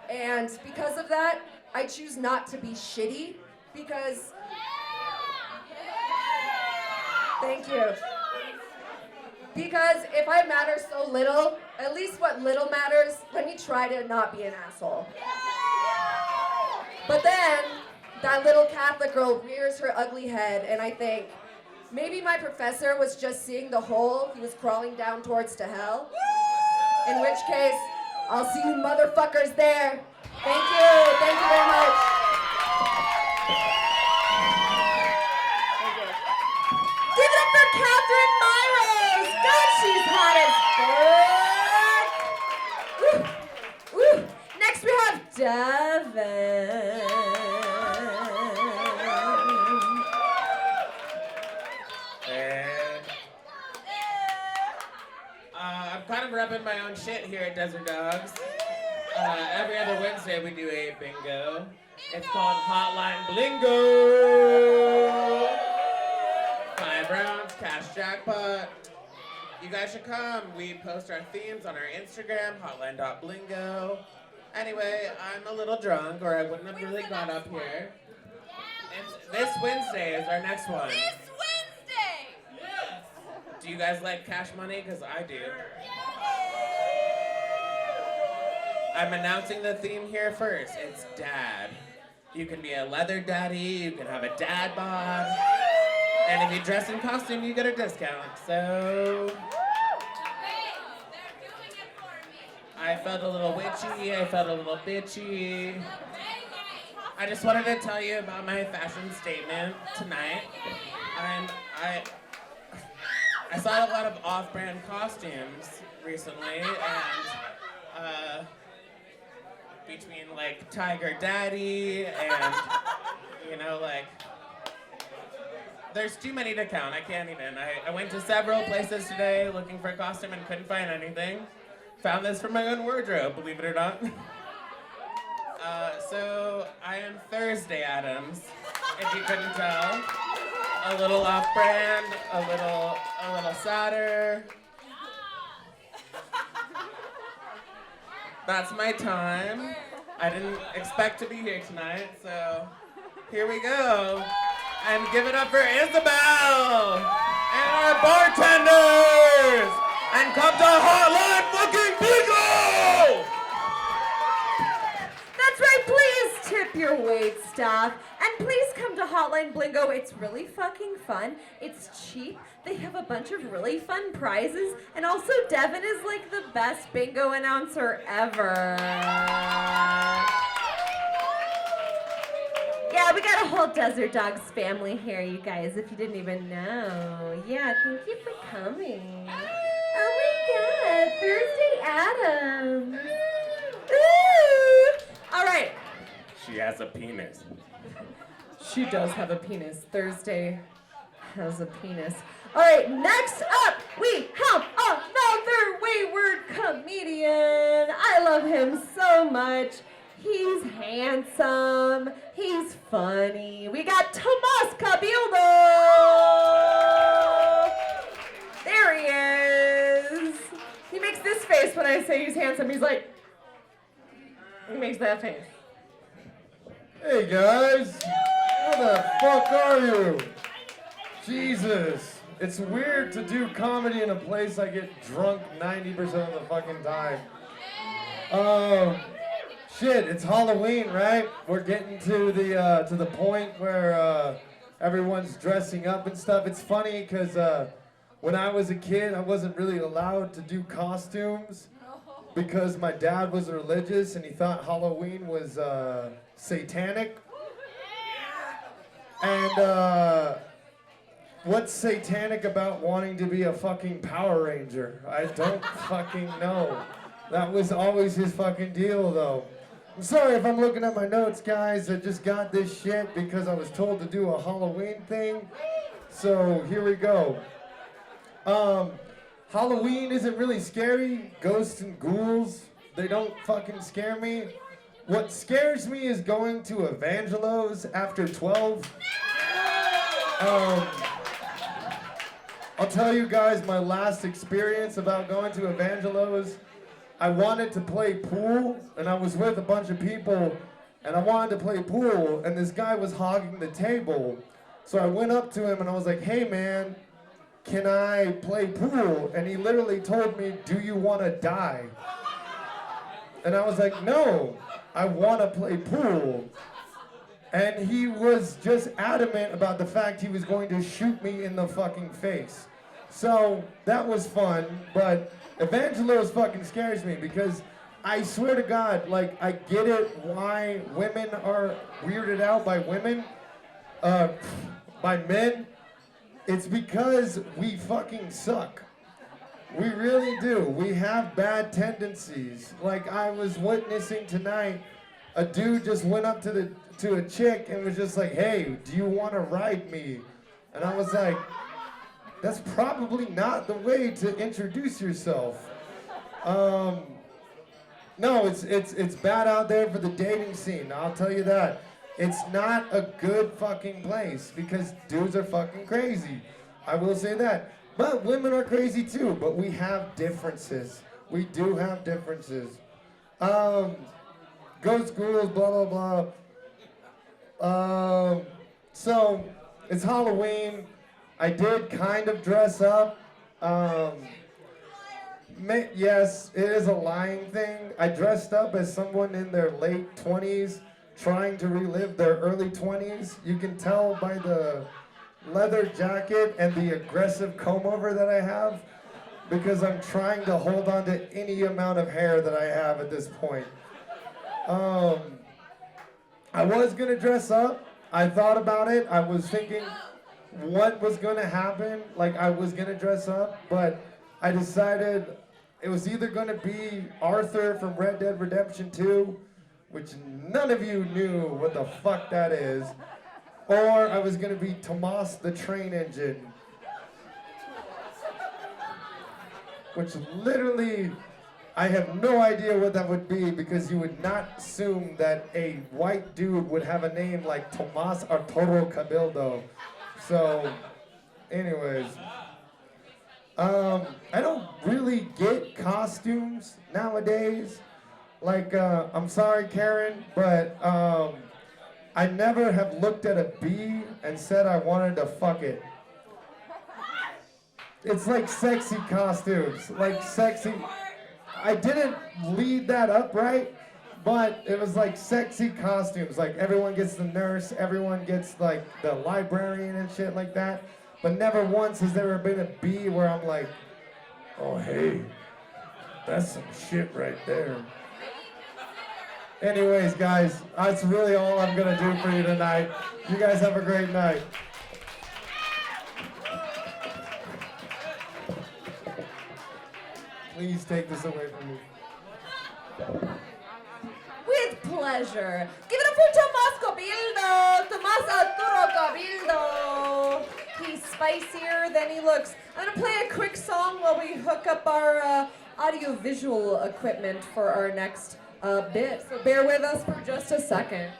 and because of that, I choose not to be shitty, because, thank you. Because if I matter so little, at least what little matters, let me try to not be an asshole. But then, that little Catholic girl rears her ugly head, and I think, maybe my professor was just seeing the hole he was crawling down towards to hell. In which case, I'll see you motherfuckers there. Thank you very much. Give it up for Catherine Myros. God, she's hot as fuck. Woo. Woo. Next we have Devin. I'm kind of repping my own shit here at Desert Dogs. Every other Wednesday we do a bingo. It's called Hotline Blingo. 5 rounds, cash jackpot. You guys should come. We post our themes on our Instagram, hotline.blingo. Anyway, I'm a little drunk, or I wouldn't have really got up here. This Wednesday is our next one. This Wednesday! Yes. Do you guys like cash money? Because I do. I'm announcing the theme here first. It's dad. You can be a leather daddy, you can have a dad bod, and if you dress in costume, you get a discount. So I felt a little witchy, I felt a little bitchy. I just wanted to tell you about my fashion statement tonight. I saw a lot of off-brand costumes recently, and between like Tiger Daddy and, you know, like, there's too many to count. I can't even. I went to several places today looking for a costume and couldn't find anything. Found this from my own wardrobe, believe it or not. So I am Thursday Adams, if you couldn't tell. A little off-brand, a little sadder. That's my time. I didn't expect to be here tonight, so here we go. And give it up for Isabel and our bartenders. And come to Hotline fucking Bingo! That's right, please tip your wait staff. And please come to Hotline Blingo. It's really fucking fun. It's cheap. They have a bunch of really fun prizes. And also, Devin is like the best bingo announcer ever. Yeah, we got a whole Desert Dogs family here, you guys, if you didn't even know. Yeah, thank you for coming. Oh my God, Thursday Adams. Ooh. All right. She has a penis. She does have a penis. Thursday has a penis. All right, next up, we have another wayward comedian. I love him so much. He's handsome. He's funny. We got Tomas Cabildo. There he is. He makes this face when I say he's handsome. He's like, he makes that face. Hey guys, how the fuck are you? Jesus, it's weird to do comedy in a place I get drunk 90% of the fucking time. Shit, it's Halloween, right? We're getting to the point where everyone's dressing up and stuff. It's funny because when I was a kid, I wasn't really allowed to do costumes. because my dad was religious and he thought Halloween was satanic. And what's satanic about wanting to be a fucking Power Ranger? I don't fucking know. That was always his fucking deal, though. I'm sorry if I'm looking at my notes, guys. I just got this shit because I was told to do a Halloween thing. So here we go. Halloween isn't really scary. Ghosts and ghouls, they don't fucking scare me. What scares me is going to Evangelos after 12. I'll tell you guys my last experience about going to Evangelos. I wanted to play pool, and I was with a bunch of people, and I wanted to play pool, and this guy was hogging the table. So I went up to him, and I was like, hey, man, can I play pool? And he literally told me, do you want to die? And I was like, no, I want to play pool. And he was just adamant about the fact he was going to shoot me in the fucking face. So that was fun, but Evangelos fucking scares me because I swear to God, like, I get it why women are weirded out by women, by men. It's because we fucking suck. We really do. We have bad tendencies. Like I was witnessing tonight, a dude just went up to a chick and was just like, hey, do you want to ride me? And I was like, that's probably not the way to introduce yourself. No, it's bad out there for the dating scene, I'll tell you that. It's not a good fucking place because dudes are fucking crazy. I will say that. But women are crazy too, but we have differences. We do have differences. Ghost ghouls, blah, blah, blah. So, it's Halloween. I did kind of dress up. Yes, it is a lying thing. I dressed up as someone in their late 20s trying to relive their early 20s. You can tell by the leather jacket and the aggressive comb over that I have because I'm trying to hold on to any amount of hair that I have at this point. I was gonna dress up. I thought about it. I was thinking what was gonna happen. Like I was gonna dress up, but I decided it was either gonna be Arthur from Red Dead Redemption 2, which none of you knew what the fuck that is, or I was gonna be Tomas the Train Engine, which literally I have no idea what that would be because you would not assume that a white dude would have a name like Tomas Arturo Cabildo. So, anyways, I don't really get costumes nowadays. Like, I'm sorry, Karen, but I never have looked at a bee and said I wanted to fuck it. It's like sexy costumes, like sexy. I didn't lead that up right, but it was like sexy costumes. Like everyone gets the nurse, everyone gets like the librarian and shit like that. But never once has there ever been a bee where I'm like, oh hey, that's some shit right there. Anyways, guys, that's really all I'm gonna do for you tonight. You guys have a great night. Please take this away from me. With pleasure. Give it up for Tomas Cabildo! Tomas Arturo Cabildo! He's spicier than he looks. I'm gonna play a quick song while we hook up our audio-visual equipment for our next bit. So bear with us for just a second.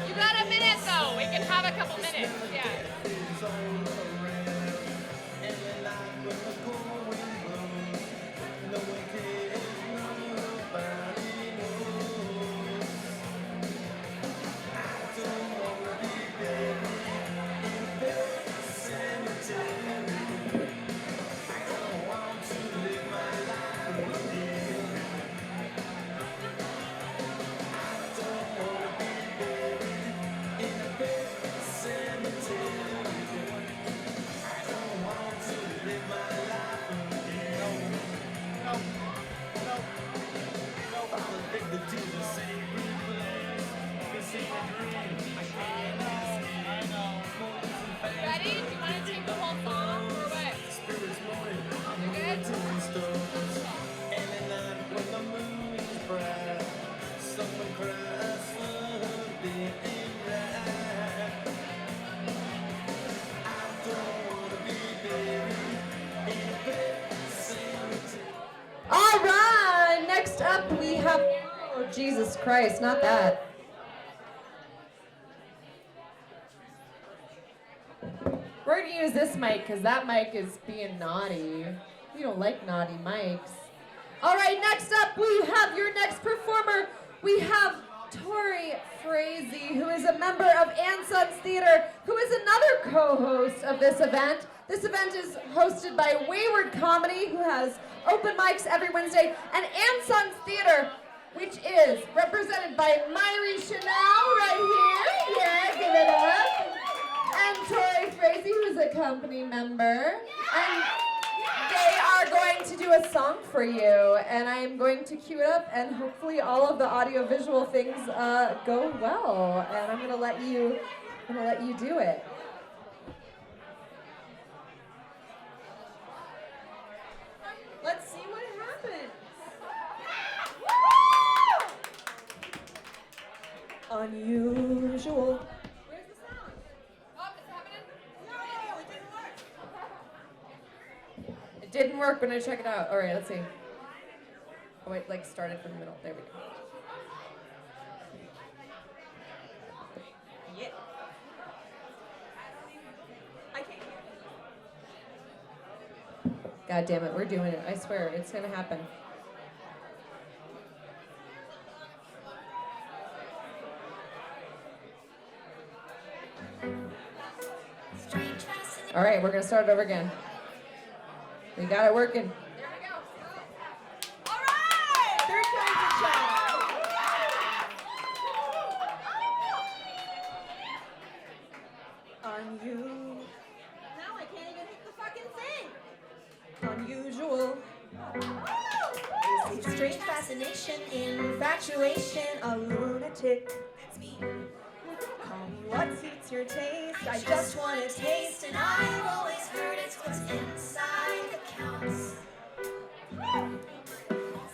You got a minute though. We can have a couple minutes. Yeah. Jesus Christ, not that. We're gonna use this mic because that mic is being naughty. We don't like naughty mics. All right, next up we have your next performer. We have Tori Frazee, who is a member of Ann Sons Theater, who is another co-host of this event. This event is hosted by Wayward Comedy, who has open mics every Wednesday, and Ann Sons Theater, which is represented by Myri Chanel right here. Yeah, give it up. And Tori Frazee, who's a company member. And they are going to do a song for you, and I am going to cue it up, and hopefully all of the audio-visual things go well. And I'm gonna let you do it. Let's see what happens. Unusual. Where's the sound? Oh, it's happening? No, it didn't work. It didn't work, but I'm gonna check it out. All right, let's see. Oh wait, like started from the middle. There we go. Yeah. I can't hear. God damn it, we're doing it. I swear, it's gonna happen. All right, we're gonna start it over again. We got it working. There we go. All right! Third time's a charm. Now I can't even hit the fucking thing. Unusual. Basic strange fascination, infatuation, a lunatic. That's me. Call me what suits your taste. I just want to taste, and I've always heard it's what's inside that counts.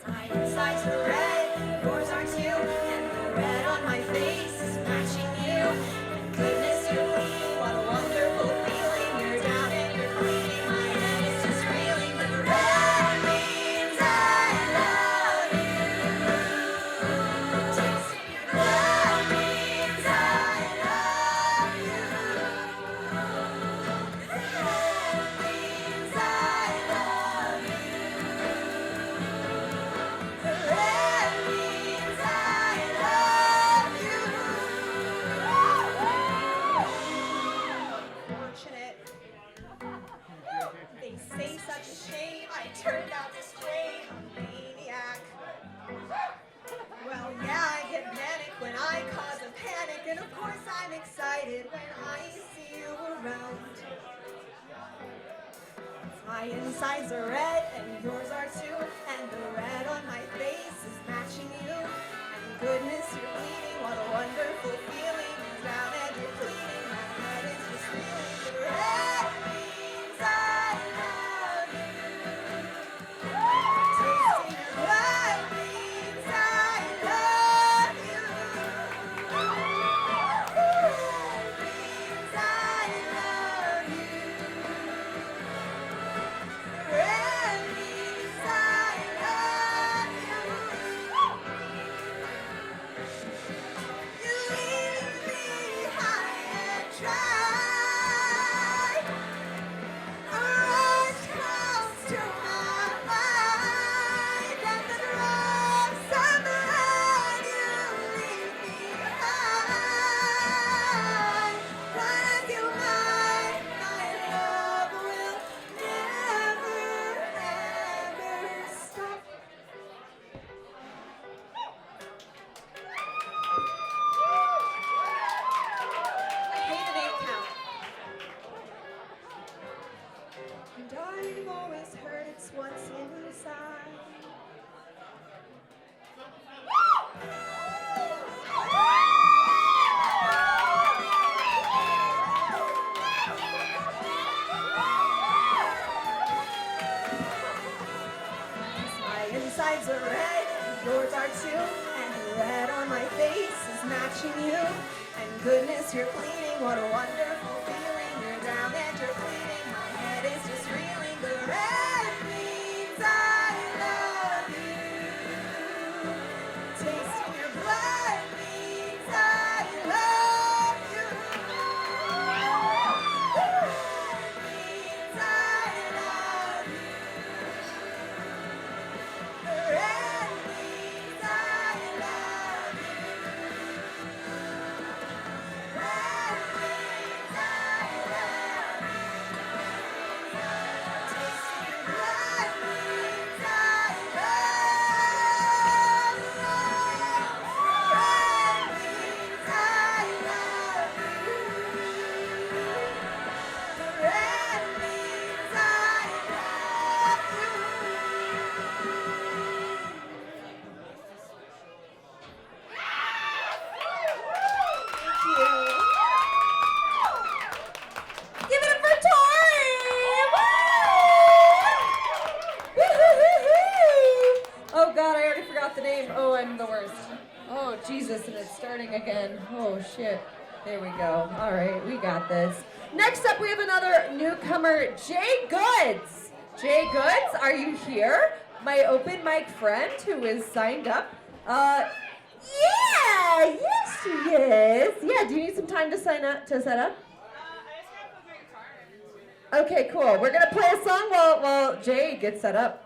My insides are red, yours are too, and the red on my face is matching you. And goodness, you're bleeding, what a wonderful feeling. You're down and you're bleeding, my head is just reeling. The red means I love you. Tasting your blood means I love you. The red means I love you. The red means I love you. Fortunate. They say such a shame I turned out this way, a maniac. Well, yeah, I get manic when I cause a panic, and of course I'm excited when I see you around. My insides are red and yours are too, and the red on my face is matching you. And goodness, you're bleeding, what a wonderful feeling. You're down and you're pleading, my head is just reeling. The red means I love you. Tasting your blood means I love you. The red means I love you. Red means I love you. You leave me high and dry. A rush comes to my mind, and the drops of blood you leave behind. But as you hide, my love will never, ever stop. I hate an 8 count. And I've always heard it's what's inside. My insides are red, yours are too, and the red on my face is matching you. And goodness, you're bleeding, what a wonderful feeling. You're down and you're bleeding, my head is just reeling. The red means I love you. Tasting your blood this and it's starting again. Oh shit. There we go. All right, we got this. Next up, we have another newcomer, Jay Goods. Jay Goods, are you here? My open mic friend who is signed up. Yeah, yes she is. Yeah, do you need some time to set up? Okay, cool. We're gonna play a song while Jay gets set up.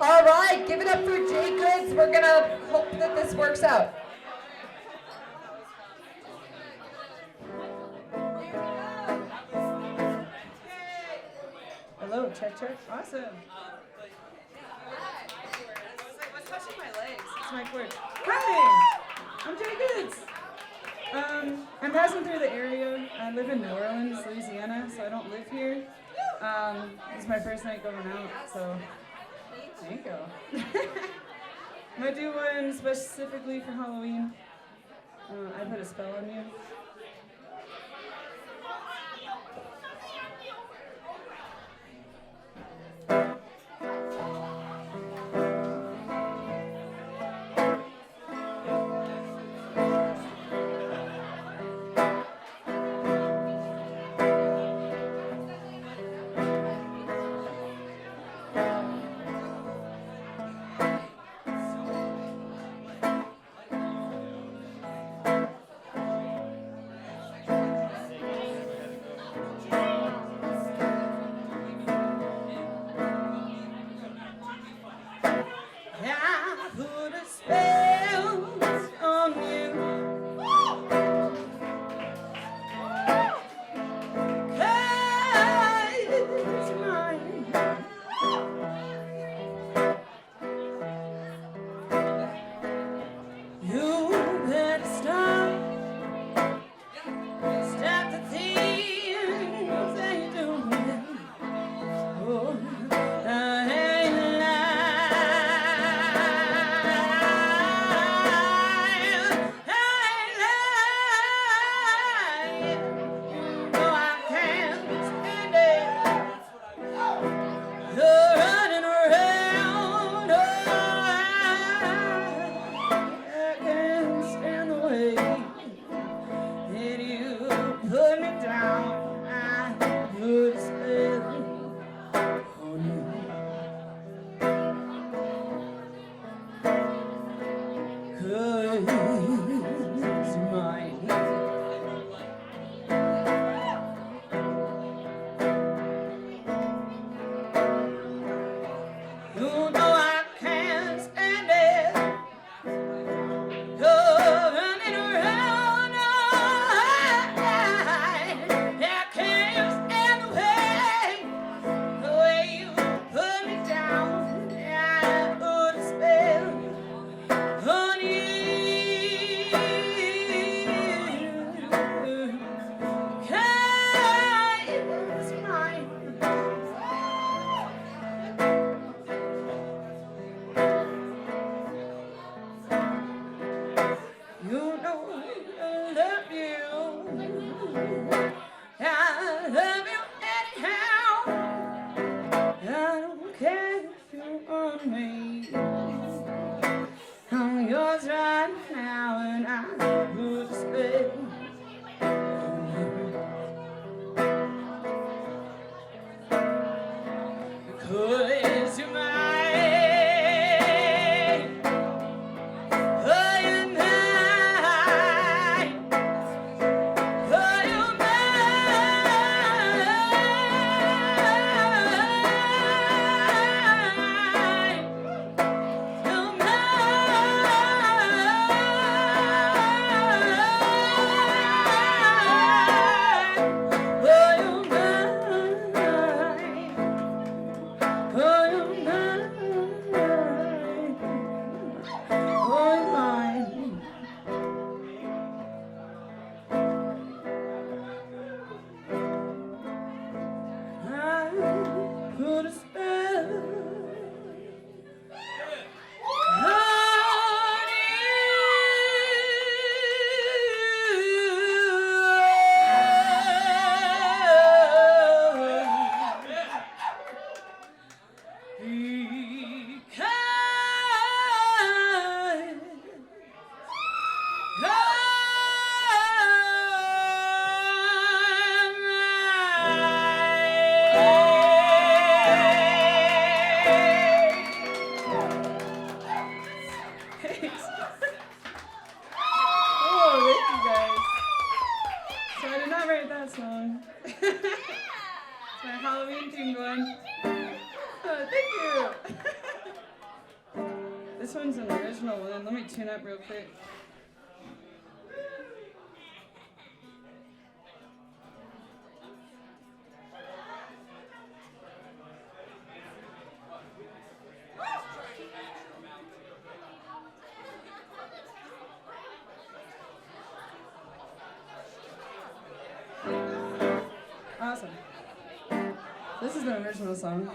All right, give it up for Jay Goods. We're gonna hope that this works out. Hello, check, check. Awesome. What's touching my legs? It's my cord. Hi, I'm Jay Goods. I'm passing through the area. I live in New Orleans, Louisiana, so I don't live here. This is my first night going out, so thank you. I'm gonna do one specifically for Halloween. I put a spell on you. Mine. write that song. It's my Halloween themed one. Oh, thank you. This one's an original one. Let me tune up real quick. Awesome. This is the original song.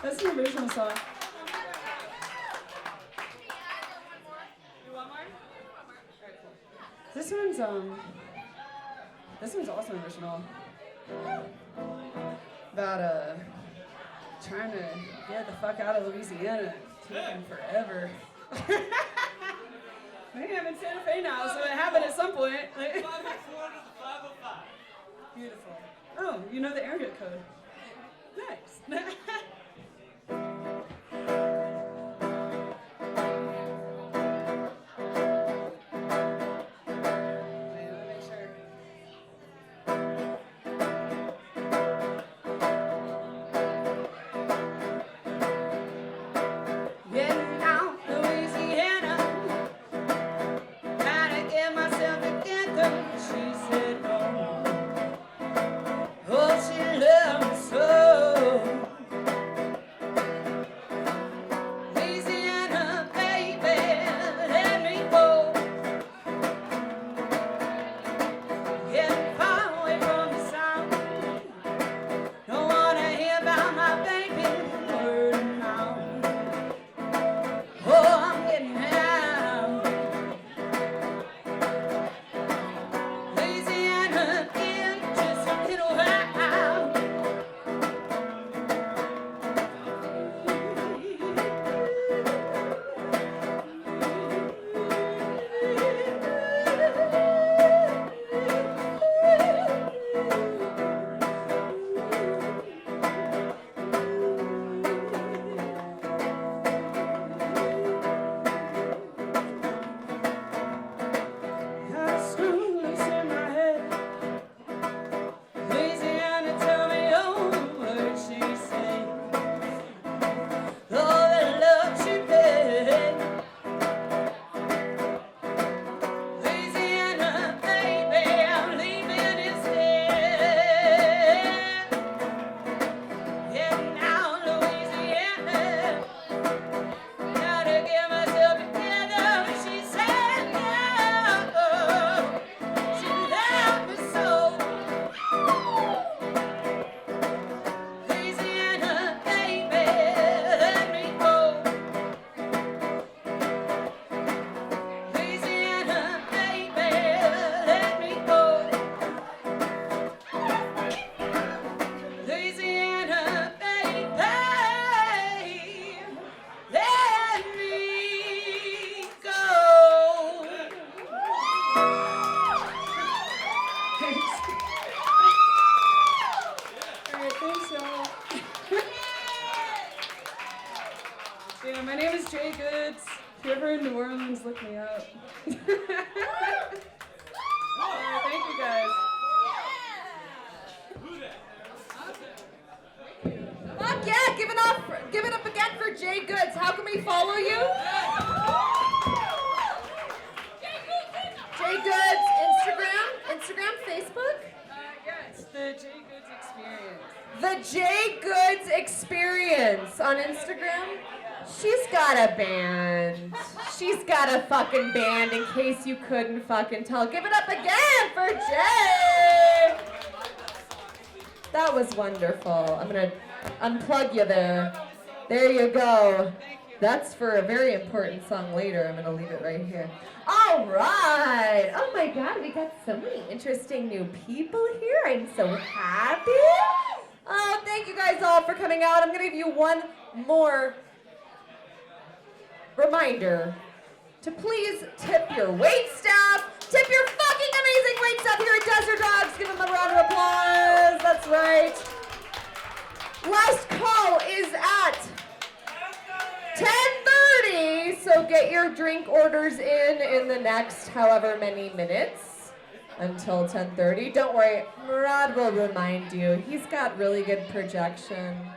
That's the original song. You want more? Alright, cool. This one's also original. About trying to get the fuck out of Louisiana. Taking forever. Maybe I'm in Santa Fe now, so it happened at some point. 504 to the 505. Beautiful. Oh, you know the area code. Nice. in New Orleans, look me up. Alright, thank you guys. Fuck yeah, give it up again for Jay Goods. How can we follow you? Jay Goods, Instagram, Facebook? Yeah, it's the J Goods Experience. The Jay Goods Experience on Instagram. She's got a band. She's got a fucking band in case you couldn't fucking tell. Give it up again for Jay! That was wonderful. I'm gonna unplug you there. There you go. That's for a very important song later. I'm gonna leave it right here. All right. Oh my God, we got so many interesting new people here. I'm so happy. Oh, thank you guys all for coming out. I'm gonna give you one more reminder to please tip your wait staff. Tip your fucking amazing wait staff here at Desert Dogs. Give them a round of applause. That's right. Last call is at 10:30, so get your drink orders in the next however many minutes until 10:30. Don't worry, Murad will remind you. He's got really good projection.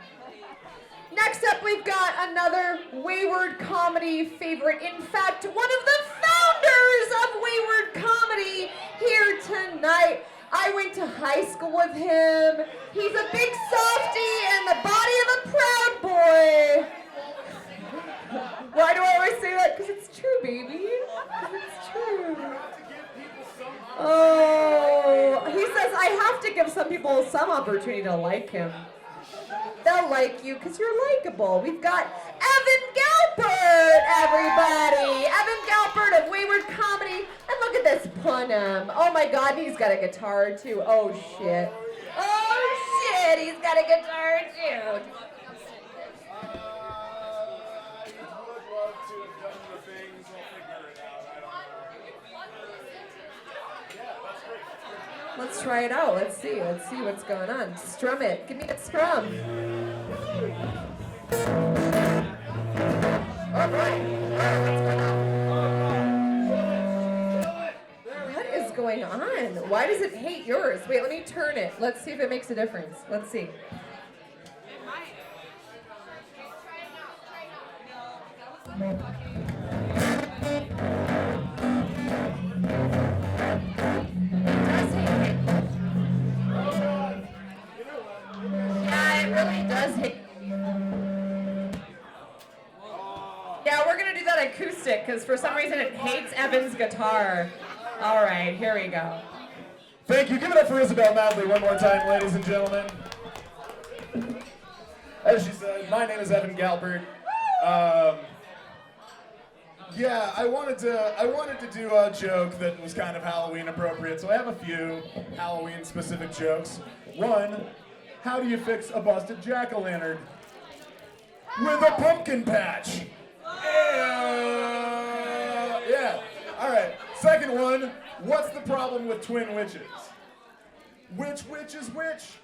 Next up, we've got another Wayward Comedy favorite. In fact, one of the founders of Wayward Comedy here tonight. I went to high school with him. He's a big softie and the body of a proud boy. Why do I always say that? Because it's true, baby. 'Cause it's true. Oh, he says I have to give some people some opportunity to like him. They'll like you because you're likable. We've got Evan Galpert, everybody. Evan Galpert of Wayward Comedy. And look at this punum. Oh my God, he's got a guitar too. Oh shit. Oh shit, he's got a guitar too. Let's try it out. Let's see what's going on. Strum it. Give me a strum. All right. What is going on? Why does it hate yours? Wait, let me turn it. Let's see if it makes a difference. Let's see. Yeah, it really does hit. Yeah, we're gonna do that acoustic because for some reason it hates Evan's guitar. All right, here we go. Thank you. Give it up for Isabel Madley one more time, ladies and gentlemen. As she said, my name is Evan Galpert. Yeah, I wanted to do a joke that was kind of Halloween appropriate, so I have a few Halloween specific jokes. One, how do you fix a busted jack-o'-lantern? With a pumpkin patch. Yeah. All right. Second one, what's the problem with twin witches? Which witch is which?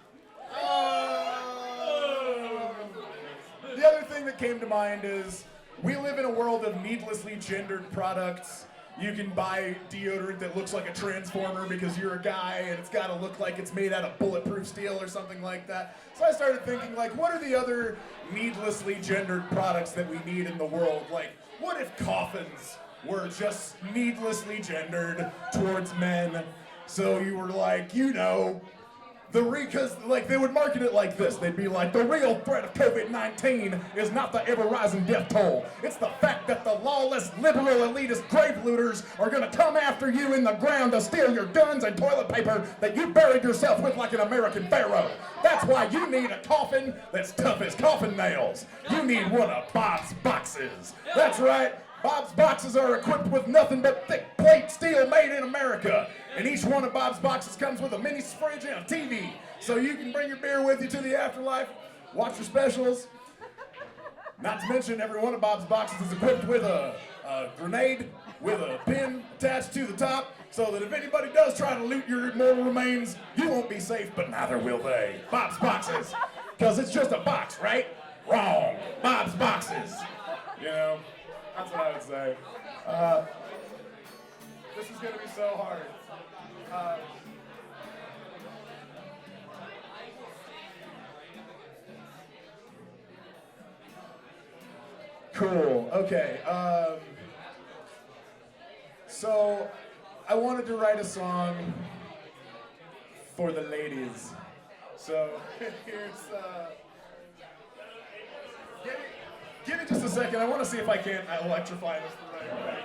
The other thing that came to mind is we live in a world of needlessly gendered products. You can buy deodorant that looks like a transformer because you're a guy and it's got to look like it's made out of bulletproof steel or something like that. So I started thinking, like, what are the other needlessly gendered products that we need in the world? Like, what if coffins were just needlessly gendered towards men? So you were like, you know, because like they would market it like this. They'd be like, the real threat of COVID-19 is not the ever-rising death toll. It's the fact that the lawless, liberal, elitist grave looters are gonna come after you in the ground to steal your guns and toilet paper that you buried yourself with like an American pharaoh. That's why you need a coffin that's tough as coffin nails. You need one of Bob's boxes. That's right. Bob's boxes are equipped with nothing but thick plate steel made in America. And each one of Bob's boxes comes with a mini fridge and a TV. So you can bring your beer with you to the afterlife, watch your specials. Not to mention every one of Bob's boxes is equipped with a grenade with a pin attached to the top so that if anybody does try to loot your mortal remains, you won't be safe, but neither will they. Bob's boxes. Because it's just a box, right? Wrong. Bob's boxes. You know? That's what I would say. This is gonna be so hard. Cool. Okay. So I wanted to write a song for the ladies. So here's. Give me just a second. I want to see if I can't electrify this the right way.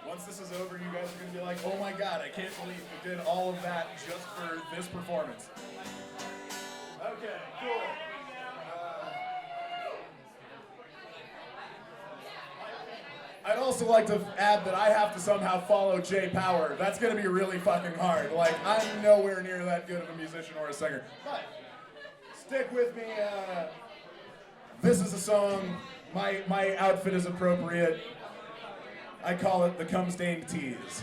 Once this is over, you guys are going to be like, oh my god, I can't believe we did all of that just for this performance. Okay, cool. I'd also like to add that I have to somehow follow Jay Power. That's going to be really fucking hard. Like, I'm nowhere near that good of a musician or a singer. But stick with me. This is a song. My outfit is appropriate. I call it the cum-stained tease.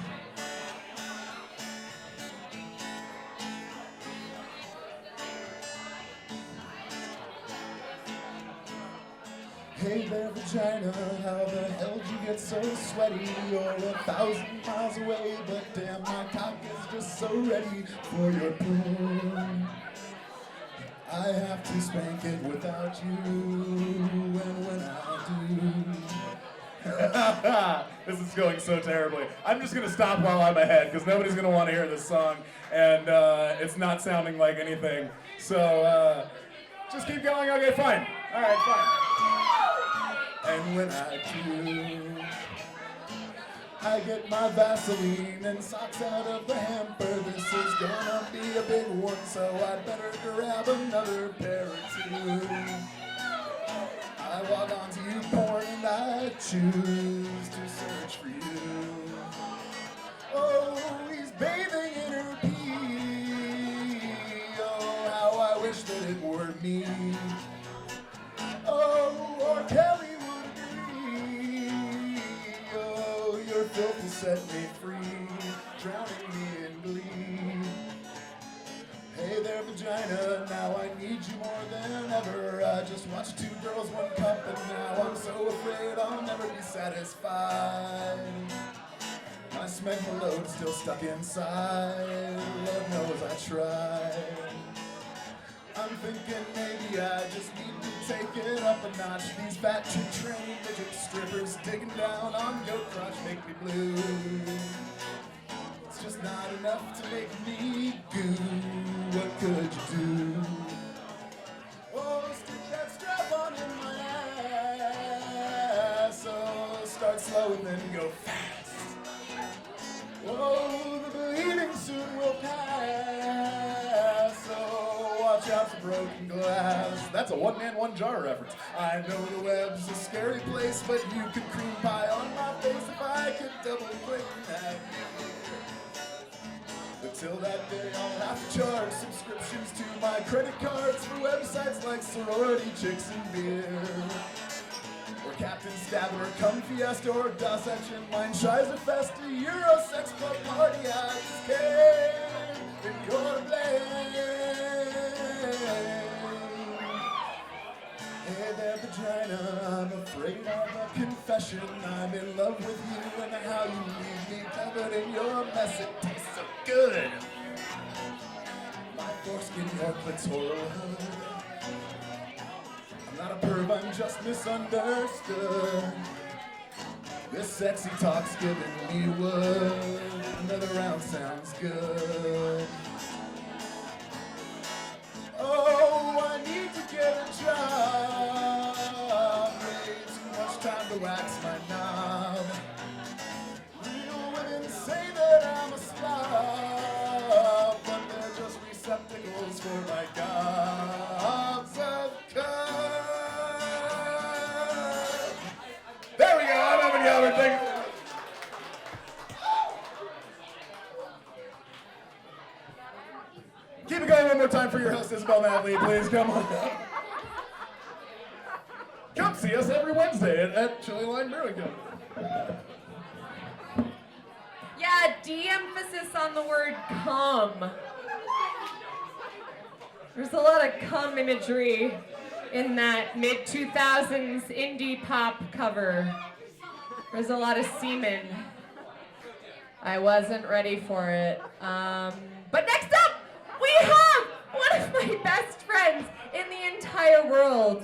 Hey there, vagina, how the hell did you get so sweaty? You're 1,000 miles away, but damn, my cock is just so ready for your poon. I have to spank it without you, and when I do... This is going so terribly. I'm just gonna stop while I'm ahead, because nobody's gonna want to hear this song, and it's not sounding like anything. So, just keep going, okay, fine. All right, fine. And when I do, I get my Vaseline and socks out of the hamper. This is gonna be a big one, so I'd better grab another pair or two. I log on to YouPorn and I choose to search for you. Oh, he's bathing in her pee. Oh, how I wish that it were me. Oh, or Kelly would agree. Oh, your filth will set me free, drowning me in glee. Hey there, vagina, now I need you more than ever. I just watched 2 girls, 1 cup, and now I'm so afraid I'll never be satisfied. My smegma load's still stuck inside. Lord knows I tried. I'm thinking maybe I just need to take it up a notch. These fat trained midget strippers digging down on your crotch make me blue. It's just not enough to make me goo. What could you do? Oh, stick that strap on in my ass. Oh, start slow and then go fast. Oh, the bleeding soon will pass. Oh, watch out for broken glass. That's a one-man, one-jar reference. I know the web's a scary place, but you could cream pie on my face if I could double click that. Until that day, I'll have to charge subscriptions to my credit cards for websites like Sorority Chicks and Beer, or Captain Stabber, Come Fiesta, or Das Action, Mein Scheiße Fest, a Eurosex Club Party. I just came in your blame. Hey there, vagina, I'm afraid of a confession. I'm in love with you and how you leave me covered in your mess. It tastes so good. My foreskin, your clitoral hood. I'm not a perv, I'm just misunderstood. This sexy talk's giving me wood. Another round sounds good. Oh, I need to get a job. Way too much time to wax my knob. Real women say that I'm a slob, but they're just receptacles for my gobs of cum. There we go, I'm Evan Galvin, thank you. Keep it going one more time for your host, Isabel Natalie, please, come on. Come see us every Wednesday at Chili Line Brewing Company. de-emphasis on the word cum. There's a lot of cum imagery in that mid-2000s indie pop cover. There's a lot of semen. I wasn't ready for it. But next up, we have one of my best friends in the entire world.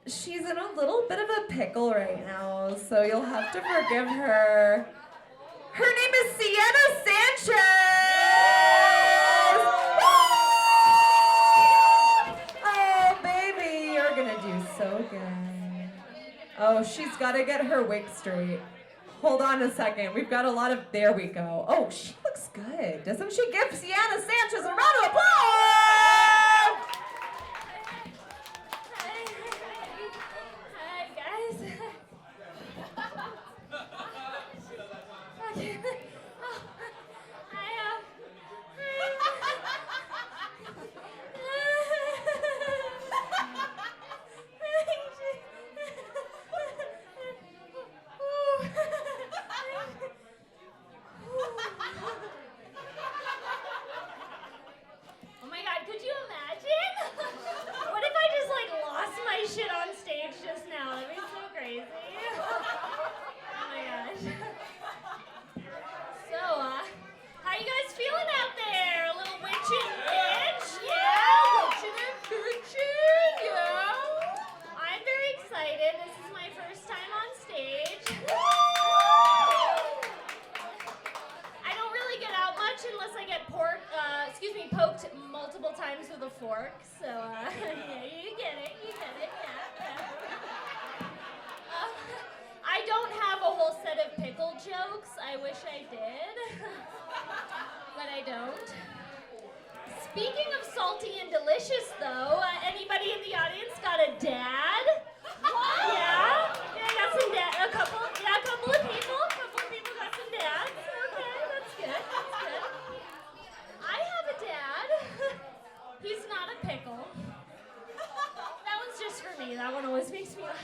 She's in a little bit of a pickle right now, so you'll have to forgive her. Her name is Sienna Sanchez! Oh, baby, you're gonna do so good. Oh, she's gotta get her wig straight. Hold on a second, we've got a lot of, there we go. Oh, she looks good. Doesn't she give Sienna Sanchez a round of applause? Hi, guys. Okay. Oh my god, could you imagine? What if I just like lost my shit on stage just now? That'd be so crazy. Oh my gosh. So, how you guys feeling out there? A little witchin' bitch? Yeah? Witchin' and bitchin'? Yeah? I'm very excited. This is my first time on stage. I don't really get out much unless I get poked multiple times with a fork. So, yeah, you get it, yeah. I don't have a whole set of pickle jokes. I wish I did, but I don't. Speaking of salty and delicious, though, anybody in the audience got a dad? Yeah? Yeah, got some dad. A couple of people. A couple of people got some dads. Okay, that's good. I have a dad. He's not a pickle. That one's just for me. That one always makes me laugh.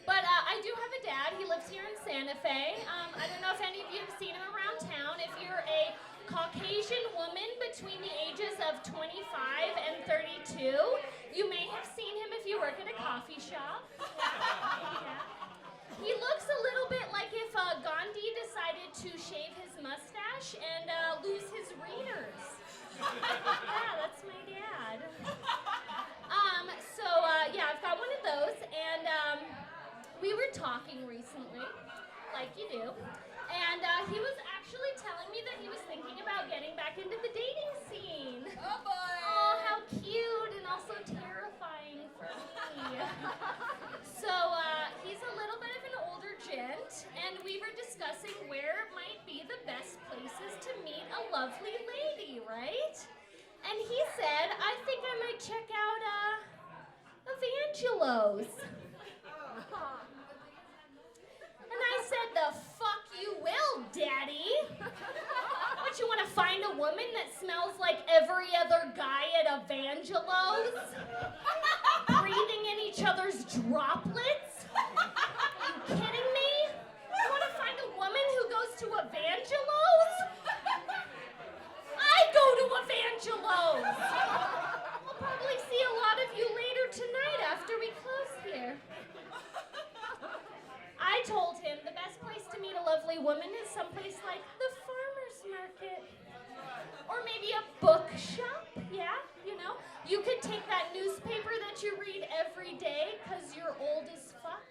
But I do have a dad. He lives here in Santa Fe. I don't know if any of you have seen him around town. If you're a Caucasian woman between the ages of 25 and 32, you may have seen him if you work at a coffee shop. Yeah. He looks a little bit like if Gandhi decided to shave his mustache and lose his readers. Yeah, that's my dad. Yeah, I've got one of those, and we were talking recently, like you do, and he was actually telling me that he was thinking about getting back into the dating scene. Oh boy! Oh, how cute and also terrifying for me. So, he's a little bit of an older gent, and we were discussing where might be the best places to meet a lovely lady, right? And he said, I think I might check out, Evangelos. And I said, the fuck you will, daddy. What, you want to find a woman that smells like every other guy at Evangelos? Breathing in each other's droplets? Are you kidding me? You want to find a woman who goes to Evangelos? I go to Evangelos. I'll probably see a lot of you later tonight after we close here. I told him the best place to meet a lovely woman is someplace like the farmer's market. Or maybe a bookshop, yeah, you know? You could take that newspaper that you read every day because you're old as fuck.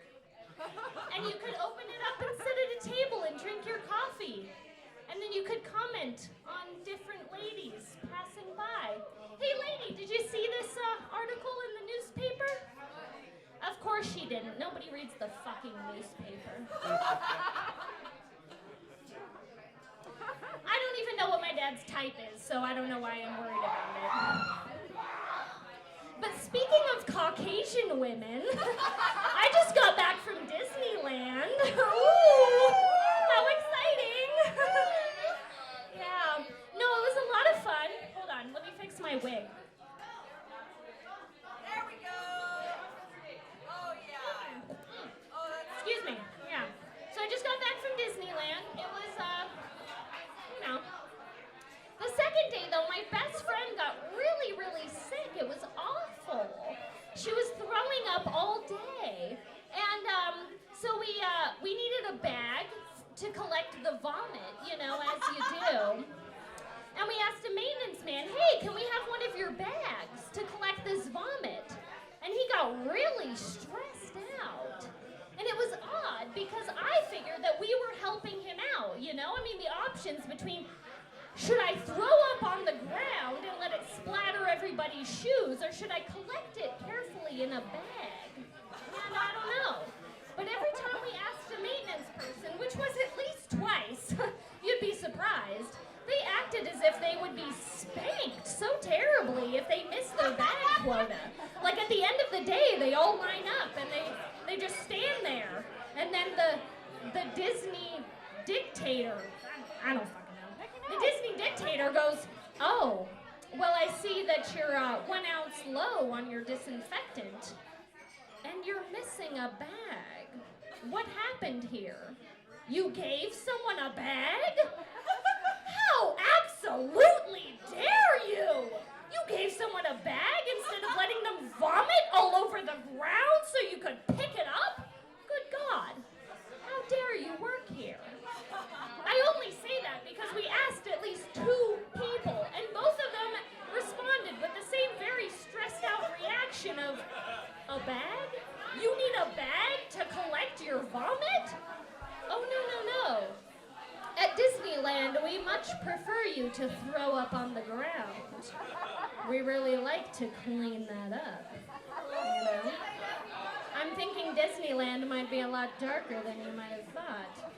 And you could open it up and sit at a table and drink your coffee. And then you could comment on different ladies passing by. Hey lady, did you see this article in the newspaper? Of course she didn't. Nobody reads the fucking newspaper. I don't even know what my dad's type is, so I don't know why I'm worried about it. But speaking of Caucasian women, I just got back from Disneyland. Ooh, how exciting! Yeah. No, it was a lot of fun. Hold on, let me fix my wig. There we go. Oh, yeah. Excuse me. Yeah. Disneyland. It was, you know. The second day, though, my best friend got really, really sick. It was awful. She was throwing up all day. And so we needed a bag to collect the vomit, you know, as you do. And we asked a maintenance man, hey, can we have one of your bags to collect this vomit? And he got really stressed out. And it was odd because I figured that we were helping him out, you know? I mean, the options between should I throw up on the ground and let it splatter everybody's shoes, or should I collect it carefully in a bag? And I don't know. But every time we asked a maintenance person, which was at least twice, you'd be surprised, they acted as if they would be spanked so terribly if they missed their bag quota. Like at the end of the day, they all line up and they just stand there. And then the Disney dictator, I don't fucking know. The Disney dictator goes, oh, well, I see that you're 1 ounce low on your disinfectant, and you're missing a bag. What happened here? You gave someone a bag? How absolutely dare you! You gave someone a bag instead of letting them vomit all over the ground so you could pick it up? Good God. How dare you work here? I only say that because we asked at least 2 people, and both of them responded with the same very stressed out reaction of, a bag? You need a bag to collect your vomit? Oh, no. At Disneyland, we much prefer you to throw up on the ground. We really like to clean that up, you know? I'm thinking Disneyland might be a lot darker than you might have thought.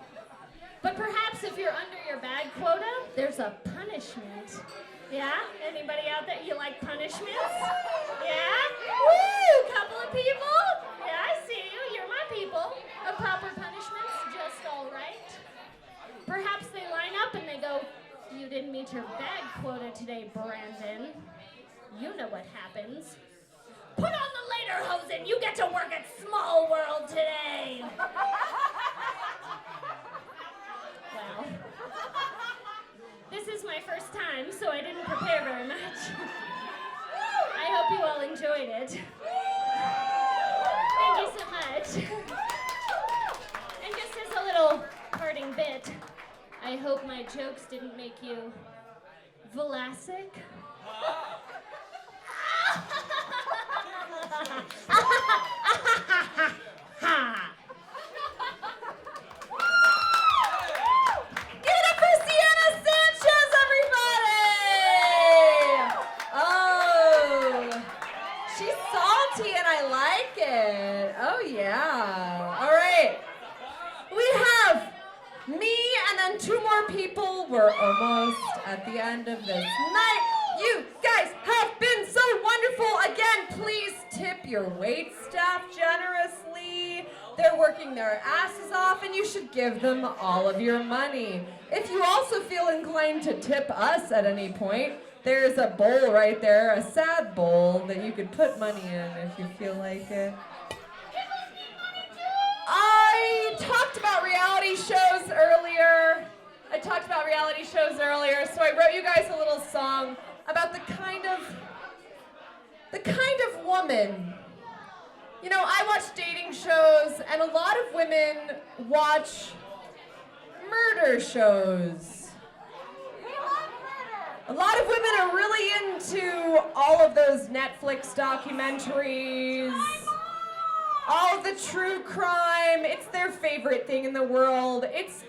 But perhaps if you're under your bag quota, there's a punishment. Yeah? Anybody out there? You like punishments? Yeah? Woo! Couple of people? Yeah, I see you. You're my people. A proper punishment's just all right. Perhaps they line up and they go, you didn't meet your bag quota today, Brandon. You know what happens. Put on the lederhosen. You get to work at Small World today. Well, this is my first time, so I didn't prepare very much. I hope you all enjoyed it. Thank you so much. And just as a little parting bit, I hope my jokes didn't make you Vlasic. Give it up for Sienna Sanchez, everybody! Oh, she's salty and I like it. Oh, yeah. All right. We have me and then 2 more people. We're almost at the end of this night. You guys have been so wonderful. Again, please tip your wait staff generously. They're working their asses off and you should give them all of your money. If you also feel inclined to tip us at any point, there's a bowl right there, a sad bowl that you could put money in if you feel like it. I talked about reality shows earlier. So I wrote you guys a little song about the kind of woman. You know, I watch dating shows, and a lot of women watch murder shows. A lot of women are really into all of those Netflix documentaries, all of the true crime. It's their favorite thing in the world. It's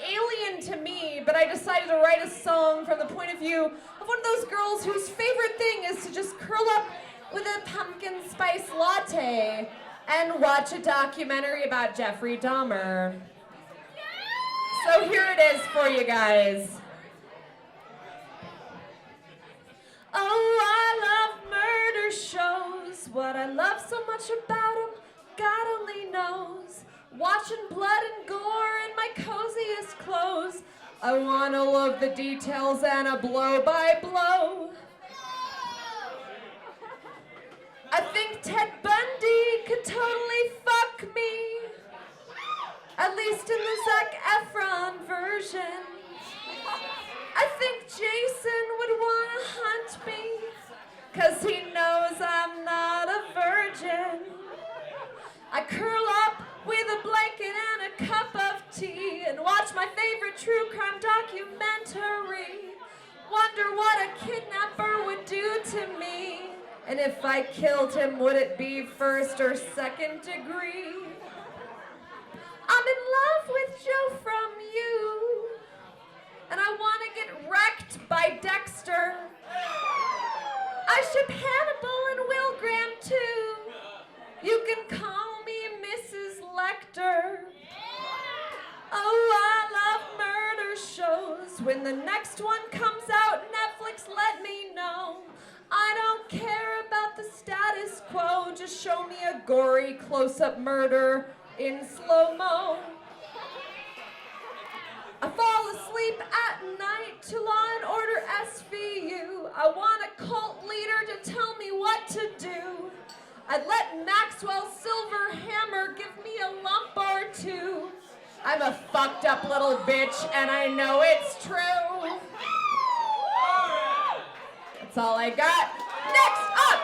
alien to me, but I decided to write a song from the point of view of one of those girls whose favorite thing is to just curl up with a pumpkin spice latte and watch a documentary about Jeffrey Dahmer. So here it is for you guys. Oh, I love murder shows. What I love so much about them, God only knows. Watching blood and gore in my coziest clothes. I want all of the details and a blow-by-blow. I think Ted Bundy could totally fuck me. At least in the Zac Efron version. I think Jason would wanna hunt me, 'cause he knows I'm not a virgin. I curl up with a blanket and a cup of tea and watch my favorite true crime documentary. Wonder what a kidnapper would do to me. And if I killed him, would it be first or second degree? I'm in love with Joe from You, and I want to get wrecked by Dexter. I ship Hannibal and Will Graham too. You can call me Mrs. Lecter. Oh, I love murder shows. When the next one comes out, Netflix, let me know. I don't care about the status quo. Just show me a gory close-up murder in slow-mo. I fall asleep at night to Law and Order SVU. I want a cult leader to tell me what to do. I'd let Maxwell Silverhammer give me a lump or two. I'm a fucked up little bitch and I know it's true. That's all I got. Next up!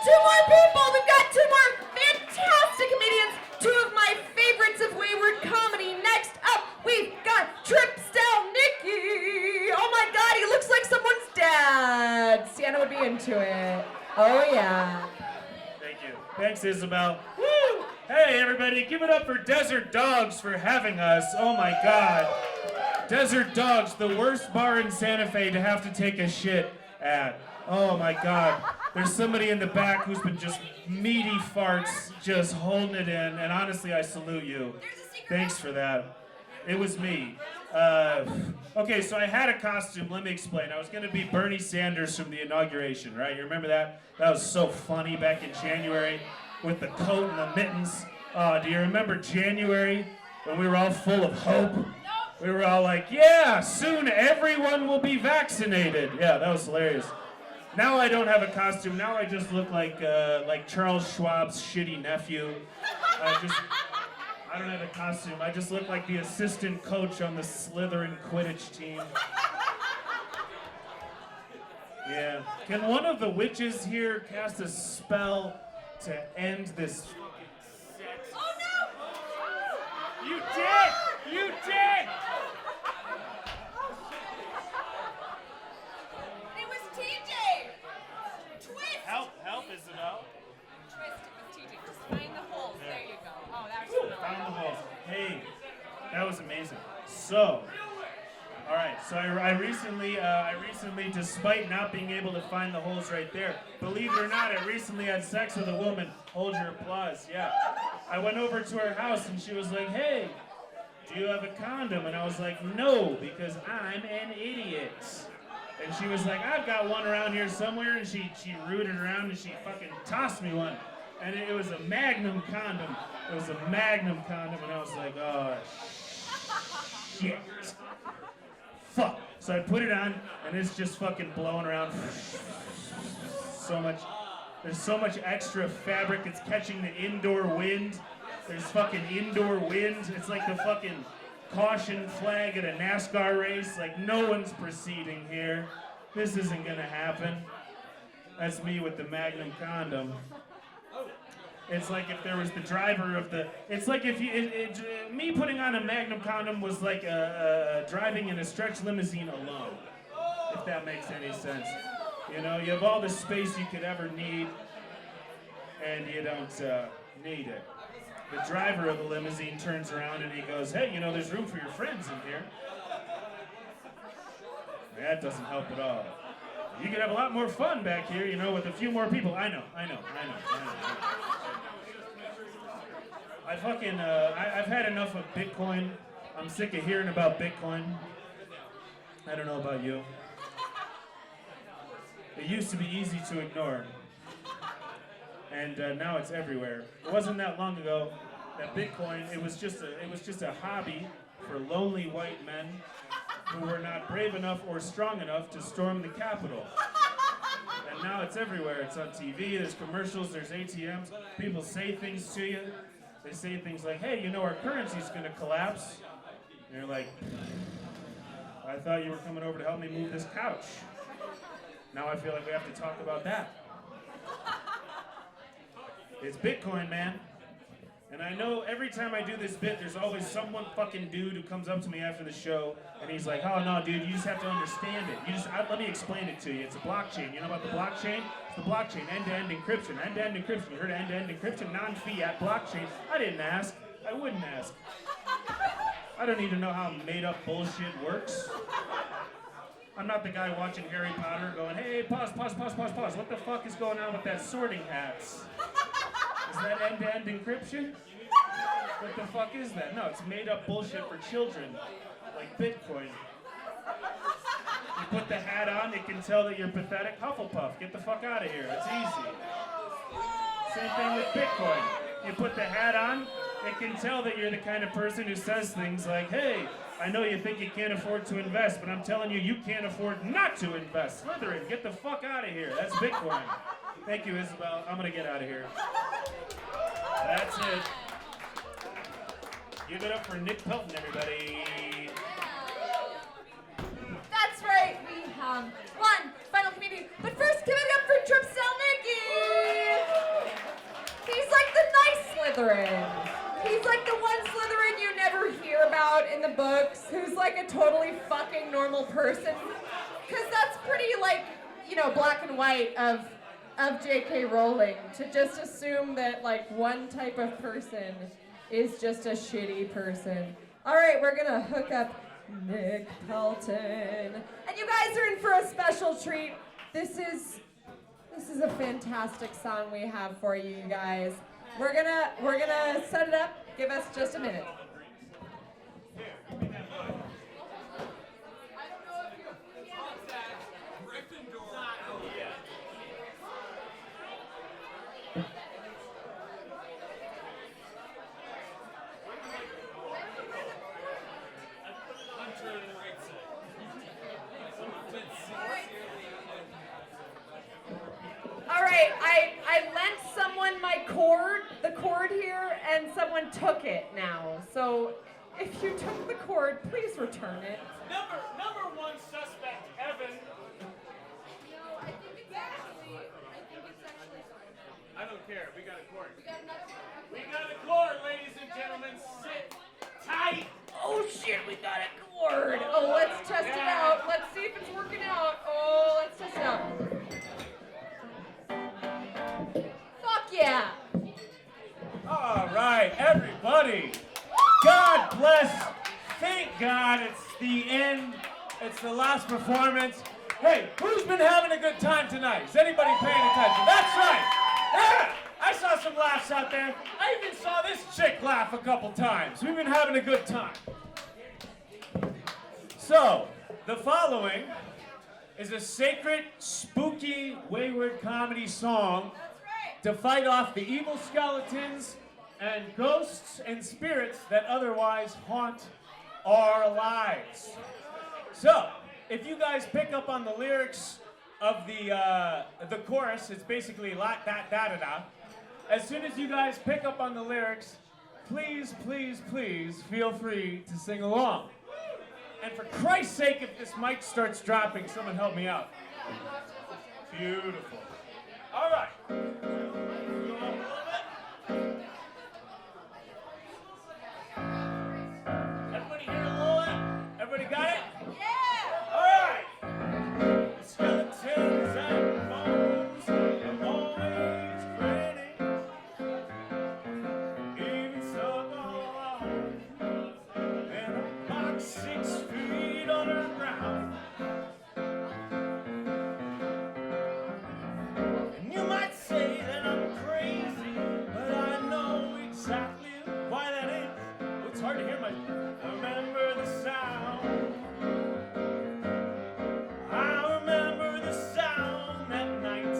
2 more people! We've got 2 more fantastic comedians! 2 of my favorites of wayward comedy. Next up, we've got Trip Style Nicky! Oh my god, he looks like someone's dad! Sienna would be into it. Oh yeah. Thank you. Thanks, Isabel. Woo! Hey, everybody, give it up for Desert Dogs for having us. Oh my god. Desert Dogs, the worst bar in Santa Fe to have to take a shit at. Oh my god. There's somebody in the back who's been just meaty farts, just holding it in, and honestly, I salute you. Thanks for that. It was me. Okay, so I had a costume. Let me explain. I was going to be Bernie Sanders from the inauguration, right? You remember that? That was so funny back in January with the coat and the mittens. Do you remember January when we were all full of hope? We were all like, yeah, soon everyone will be vaccinated. Yeah, that was hilarious. Now I don't have a costume. Now I just look like Charles Schwab's shitty nephew. I don't have a costume. I just look like the assistant coach on the Slytherin Quidditch team. Yeah. Can one of the witches here cast a spell to end this? Oh no! You did! You did! It was TJ! Twist! Help, Isabel. Twist, it was TJ. Just find the holes. There you go. Oh, that was Found the holes. Hey, that was amazing. So, all right. So I recently, despite not being able to find the holes right there, believe it or not, I recently had sex with a woman. Hold your applause. Yeah. I went over to her house and she was like, "Hey, do you have a condom?" And I was like, "No, because I'm an idiot." And she was like, "I've got one around here somewhere." And she rooted around and she fucking tossed me one. And it was a Magnum condom. It was a Magnum condom, and I was like, oh, shit. Fuck. So I put it on, and it's just fucking blowing around. There's so much extra fabric, it's catching the indoor wind. There's fucking indoor wind. It's like the fucking caution flag at a NASCAR race. Like, no one's proceeding here. This isn't gonna happen. That's me with the Magnum condom. It's like if there was the driver of the. It's like if me putting on a Magnum condom was like driving in a stretch limousine alone. If that makes any sense. You know, you have all the space you could ever need, and you don't need it. The driver of the limousine turns around and he goes, "Hey, you know, there's room for your friends in here." That doesn't help at all. You could have a lot more fun back here, you know, with a few more people. I know. I've had enough of Bitcoin. I'm sick of hearing about Bitcoin. I don't know about you. It used to be easy to ignore. And now it's everywhere. It wasn't that long ago that Bitcoin, it was just a hobby for lonely white men who were not brave enough or strong enough to storm the Capitol. And now it's everywhere. It's on TV, there's commercials, there's ATMs. People say things to you. They say things like, hey, you know our currency's gonna collapse. And you're like, I thought you were coming over to help me move this couch. Now I feel like we have to talk about that. It's Bitcoin, man. And I know every time I do this bit, there's always someone fucking dude who comes up to me after the show, and he's like, oh no, dude, you just have to understand it. Let me explain it to you. It's a blockchain. You know about the blockchain? It's the blockchain, end-to-end encryption. End-to-end encryption. You heard of end-to-end encryption? Non-fiat blockchain. I didn't ask. I wouldn't ask. I don't need to know how made-up bullshit works. I'm not the guy watching Harry Potter going, hey, pause. What the fuck is going on with that sorting hats? Is that end-to-end encryption? What the fuck is that? No, it's made-up bullshit for children, like Bitcoin. You put the hat on, it can tell that you're pathetic. Hufflepuff, get the fuck out of here. It's easy. Same thing with Bitcoin. You put the hat on, it can tell that you're the kind of person who says things like, hey, I know you think you can't afford to invest, but I'm telling you, you can't afford not to invest. Slytherin, get the fuck out of here. That's Bitcoin. Thank you, Isabel. I'm gonna get out of here. That's it. Give it up for Nick Pelton, everybody. That's right, we have one final comedian. But first, give it up for Trip Selnicki! He's like the nice Slytherin. He's like the one Slytherin you never hear about in the books, who's like a totally fucking normal person. Because that's pretty, like, you know, black and white of J.K. Rowling, to just assume that, like, one type of person is just a shitty person. All right, we're gonna hook up Nick Pelton. And you guys are in for a special treat. This is a fantastic song we have for you, you guys. We're gonna set it up. Give us just a minute. All right, I lent someone my the cord here, and someone took it now. So if you took the cord, please return it. Number one suspect, Evan. No, I think it's actually. I don't care. We got a cord. We got a cord, ladies and gentlemen. Sit tight. Oh shit, we got a cord. Oh, let's test it out. Let's see if it's working out. Oh, let's test it out. Fuck yeah. All right, everybody. God bless. Thank God it's the end. It's the last performance. Hey, who's been having a good time tonight? Is anybody paying attention? That's right. Yeah, I saw some laughs out there. I even saw this chick laugh a couple times. We've been having a good time. So, the following is a sacred, spooky, wayward comedy song to fight off the evil skeletons and ghosts and spirits that otherwise haunt our lives. So, if you guys pick up on the lyrics of the chorus, it's basically like that da da da. As soon as you guys pick up on the lyrics, please, please, please feel free to sing along. And for Christ's sake, if this mic starts dropping, someone help me out. Beautiful. All right. Everybody hear a little bit? Everybody got it? Yeah! All right. Skeletons and bones, I'm always pretty. Even stuck all alone in a box 6 feet underground. And you might say that I'm crazy, but I know exactly why that is. Oh, it's hard to hear my. I remember the sound. I remember the sound at night.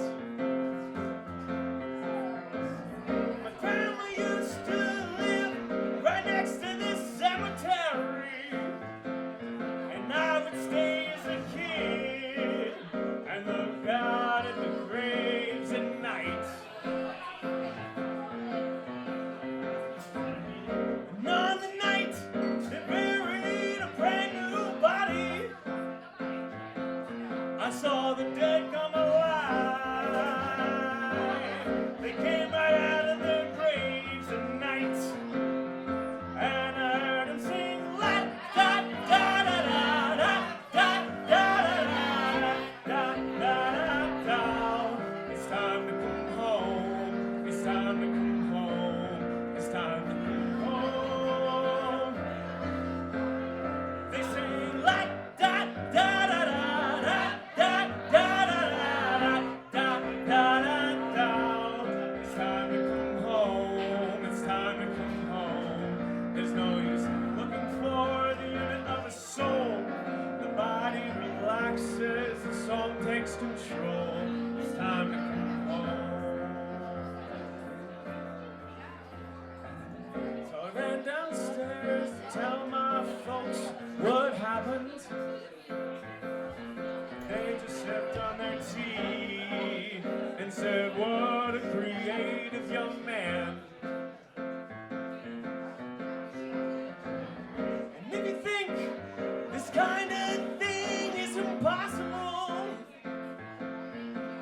My grandma used to live right next to this cemetery, and I would stay as a kid and look out at the graves at night. takes control. It's time to come home. So I ran downstairs to tell my folks what happened. They just sipped on their tea and said, what a creative young man. And if you think this kind of thing is impossible,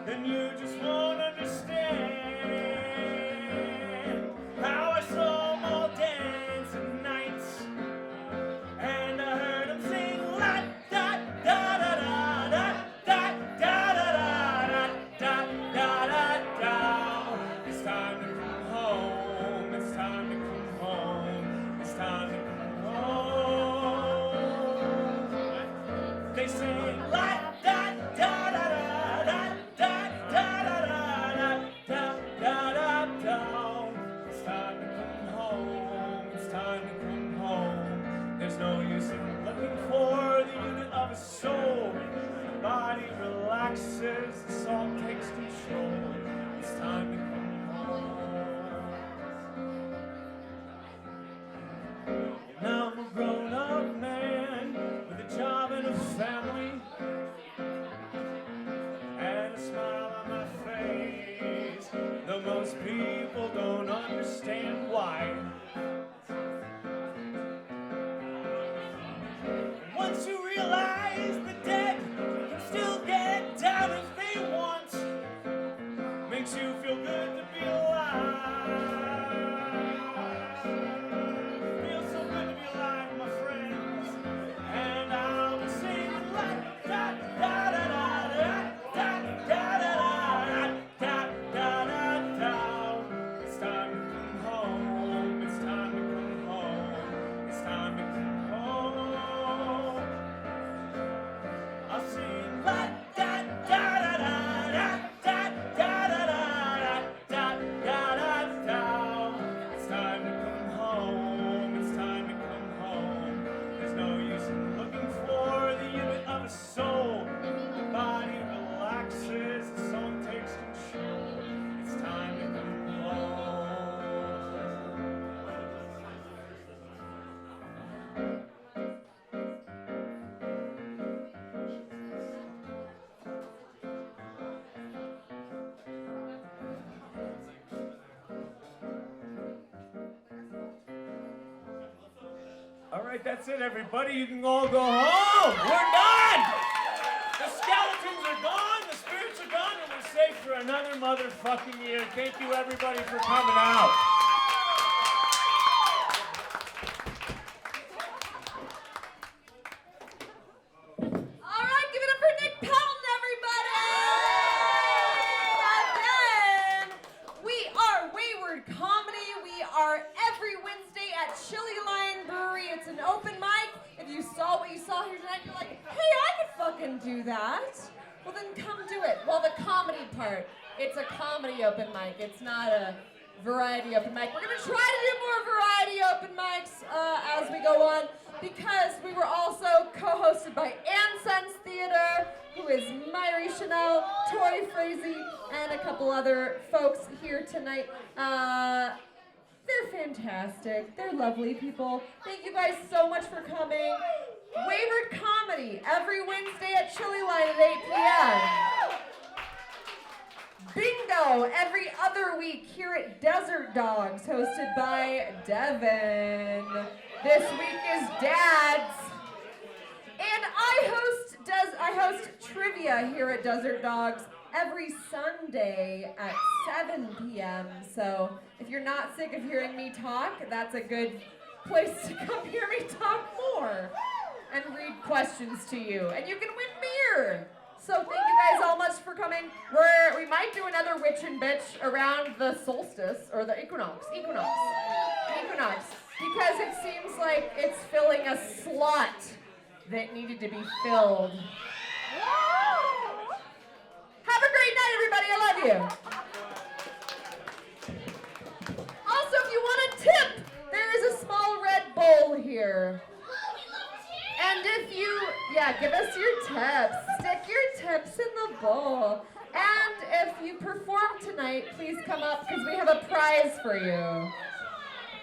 then you just won't understand how I saw them all dance at night. And I heard them sing la da da da da da da da da da da da da. It's time to come home. It's time to come home. It's time to come home. They sing la da da da da da da da da da da da. It's time to come home. It's time to come home. There's no use in looking for the unit of a soul. The body relaxes, the soul takes control. It's time to come home. Now I'm a grown-up man with a job and a family, and a smile on my face, though most people don't understand why. Once you realize the dead can still get down if they want, makes you feel good to be alive. Feels so good to be alive, my friends. And I'll be singing like da da da da da da da da da da da da. It's time to come home. It's time to come home. It's time to come home. I'll sing like da da da da da da da da da da da da. It's time to come home. It's time to come home. There's no use in looking for the unit of a soul. The body relaxes, the soul takes control. It's time to come home. All right, that's it, everybody. You can all go home. We're done. The skeletons are gone, the spirits are gone, and we're safe for another motherfucking year. Thank you, everybody, for coming out. All right, give it up for Nick Pelton, everybody! Again, we are Wayward Comedy. We are every Wednesday at Chili Lion Brewery. It's an open mic. If you saw what you saw here tonight, you're like, hey, I could fucking do that. Well, then come do it. Well, the comedy part, it's a comedy open mic. It's not a variety open mic. We're going to try to do more variety open mics as we go on, because we were also co-hosted by Ann Sons Theater, who is Myri Chanel, Tori Frazee, and a couple other folks here tonight. They're fantastic. They're lovely people. Thank you guys so much for coming. Wayward Comedy, every Wednesday at Chili Line at 8 p.m. Bingo, every other week here at Desert Dogs, hosted by Devin. This week is Dad's. And I host trivia here at Desert Dogs every Sunday at 7 p.m. So if you're not sick of hearing me talk, that's a good place to come hear me talk more and read questions to you. And you can win beer. So thank you guys all much for coming. We might do another witch and bitch around the solstice or the equinox, because it seems like it's filling a slot that needed to be filled. Have a great night, everybody. I love you. Also, if you want a tip, there is a small red bowl here. And if you, give us your tips. Stick your tips in the people. And if you perform tonight, please come up because we have a prize for you.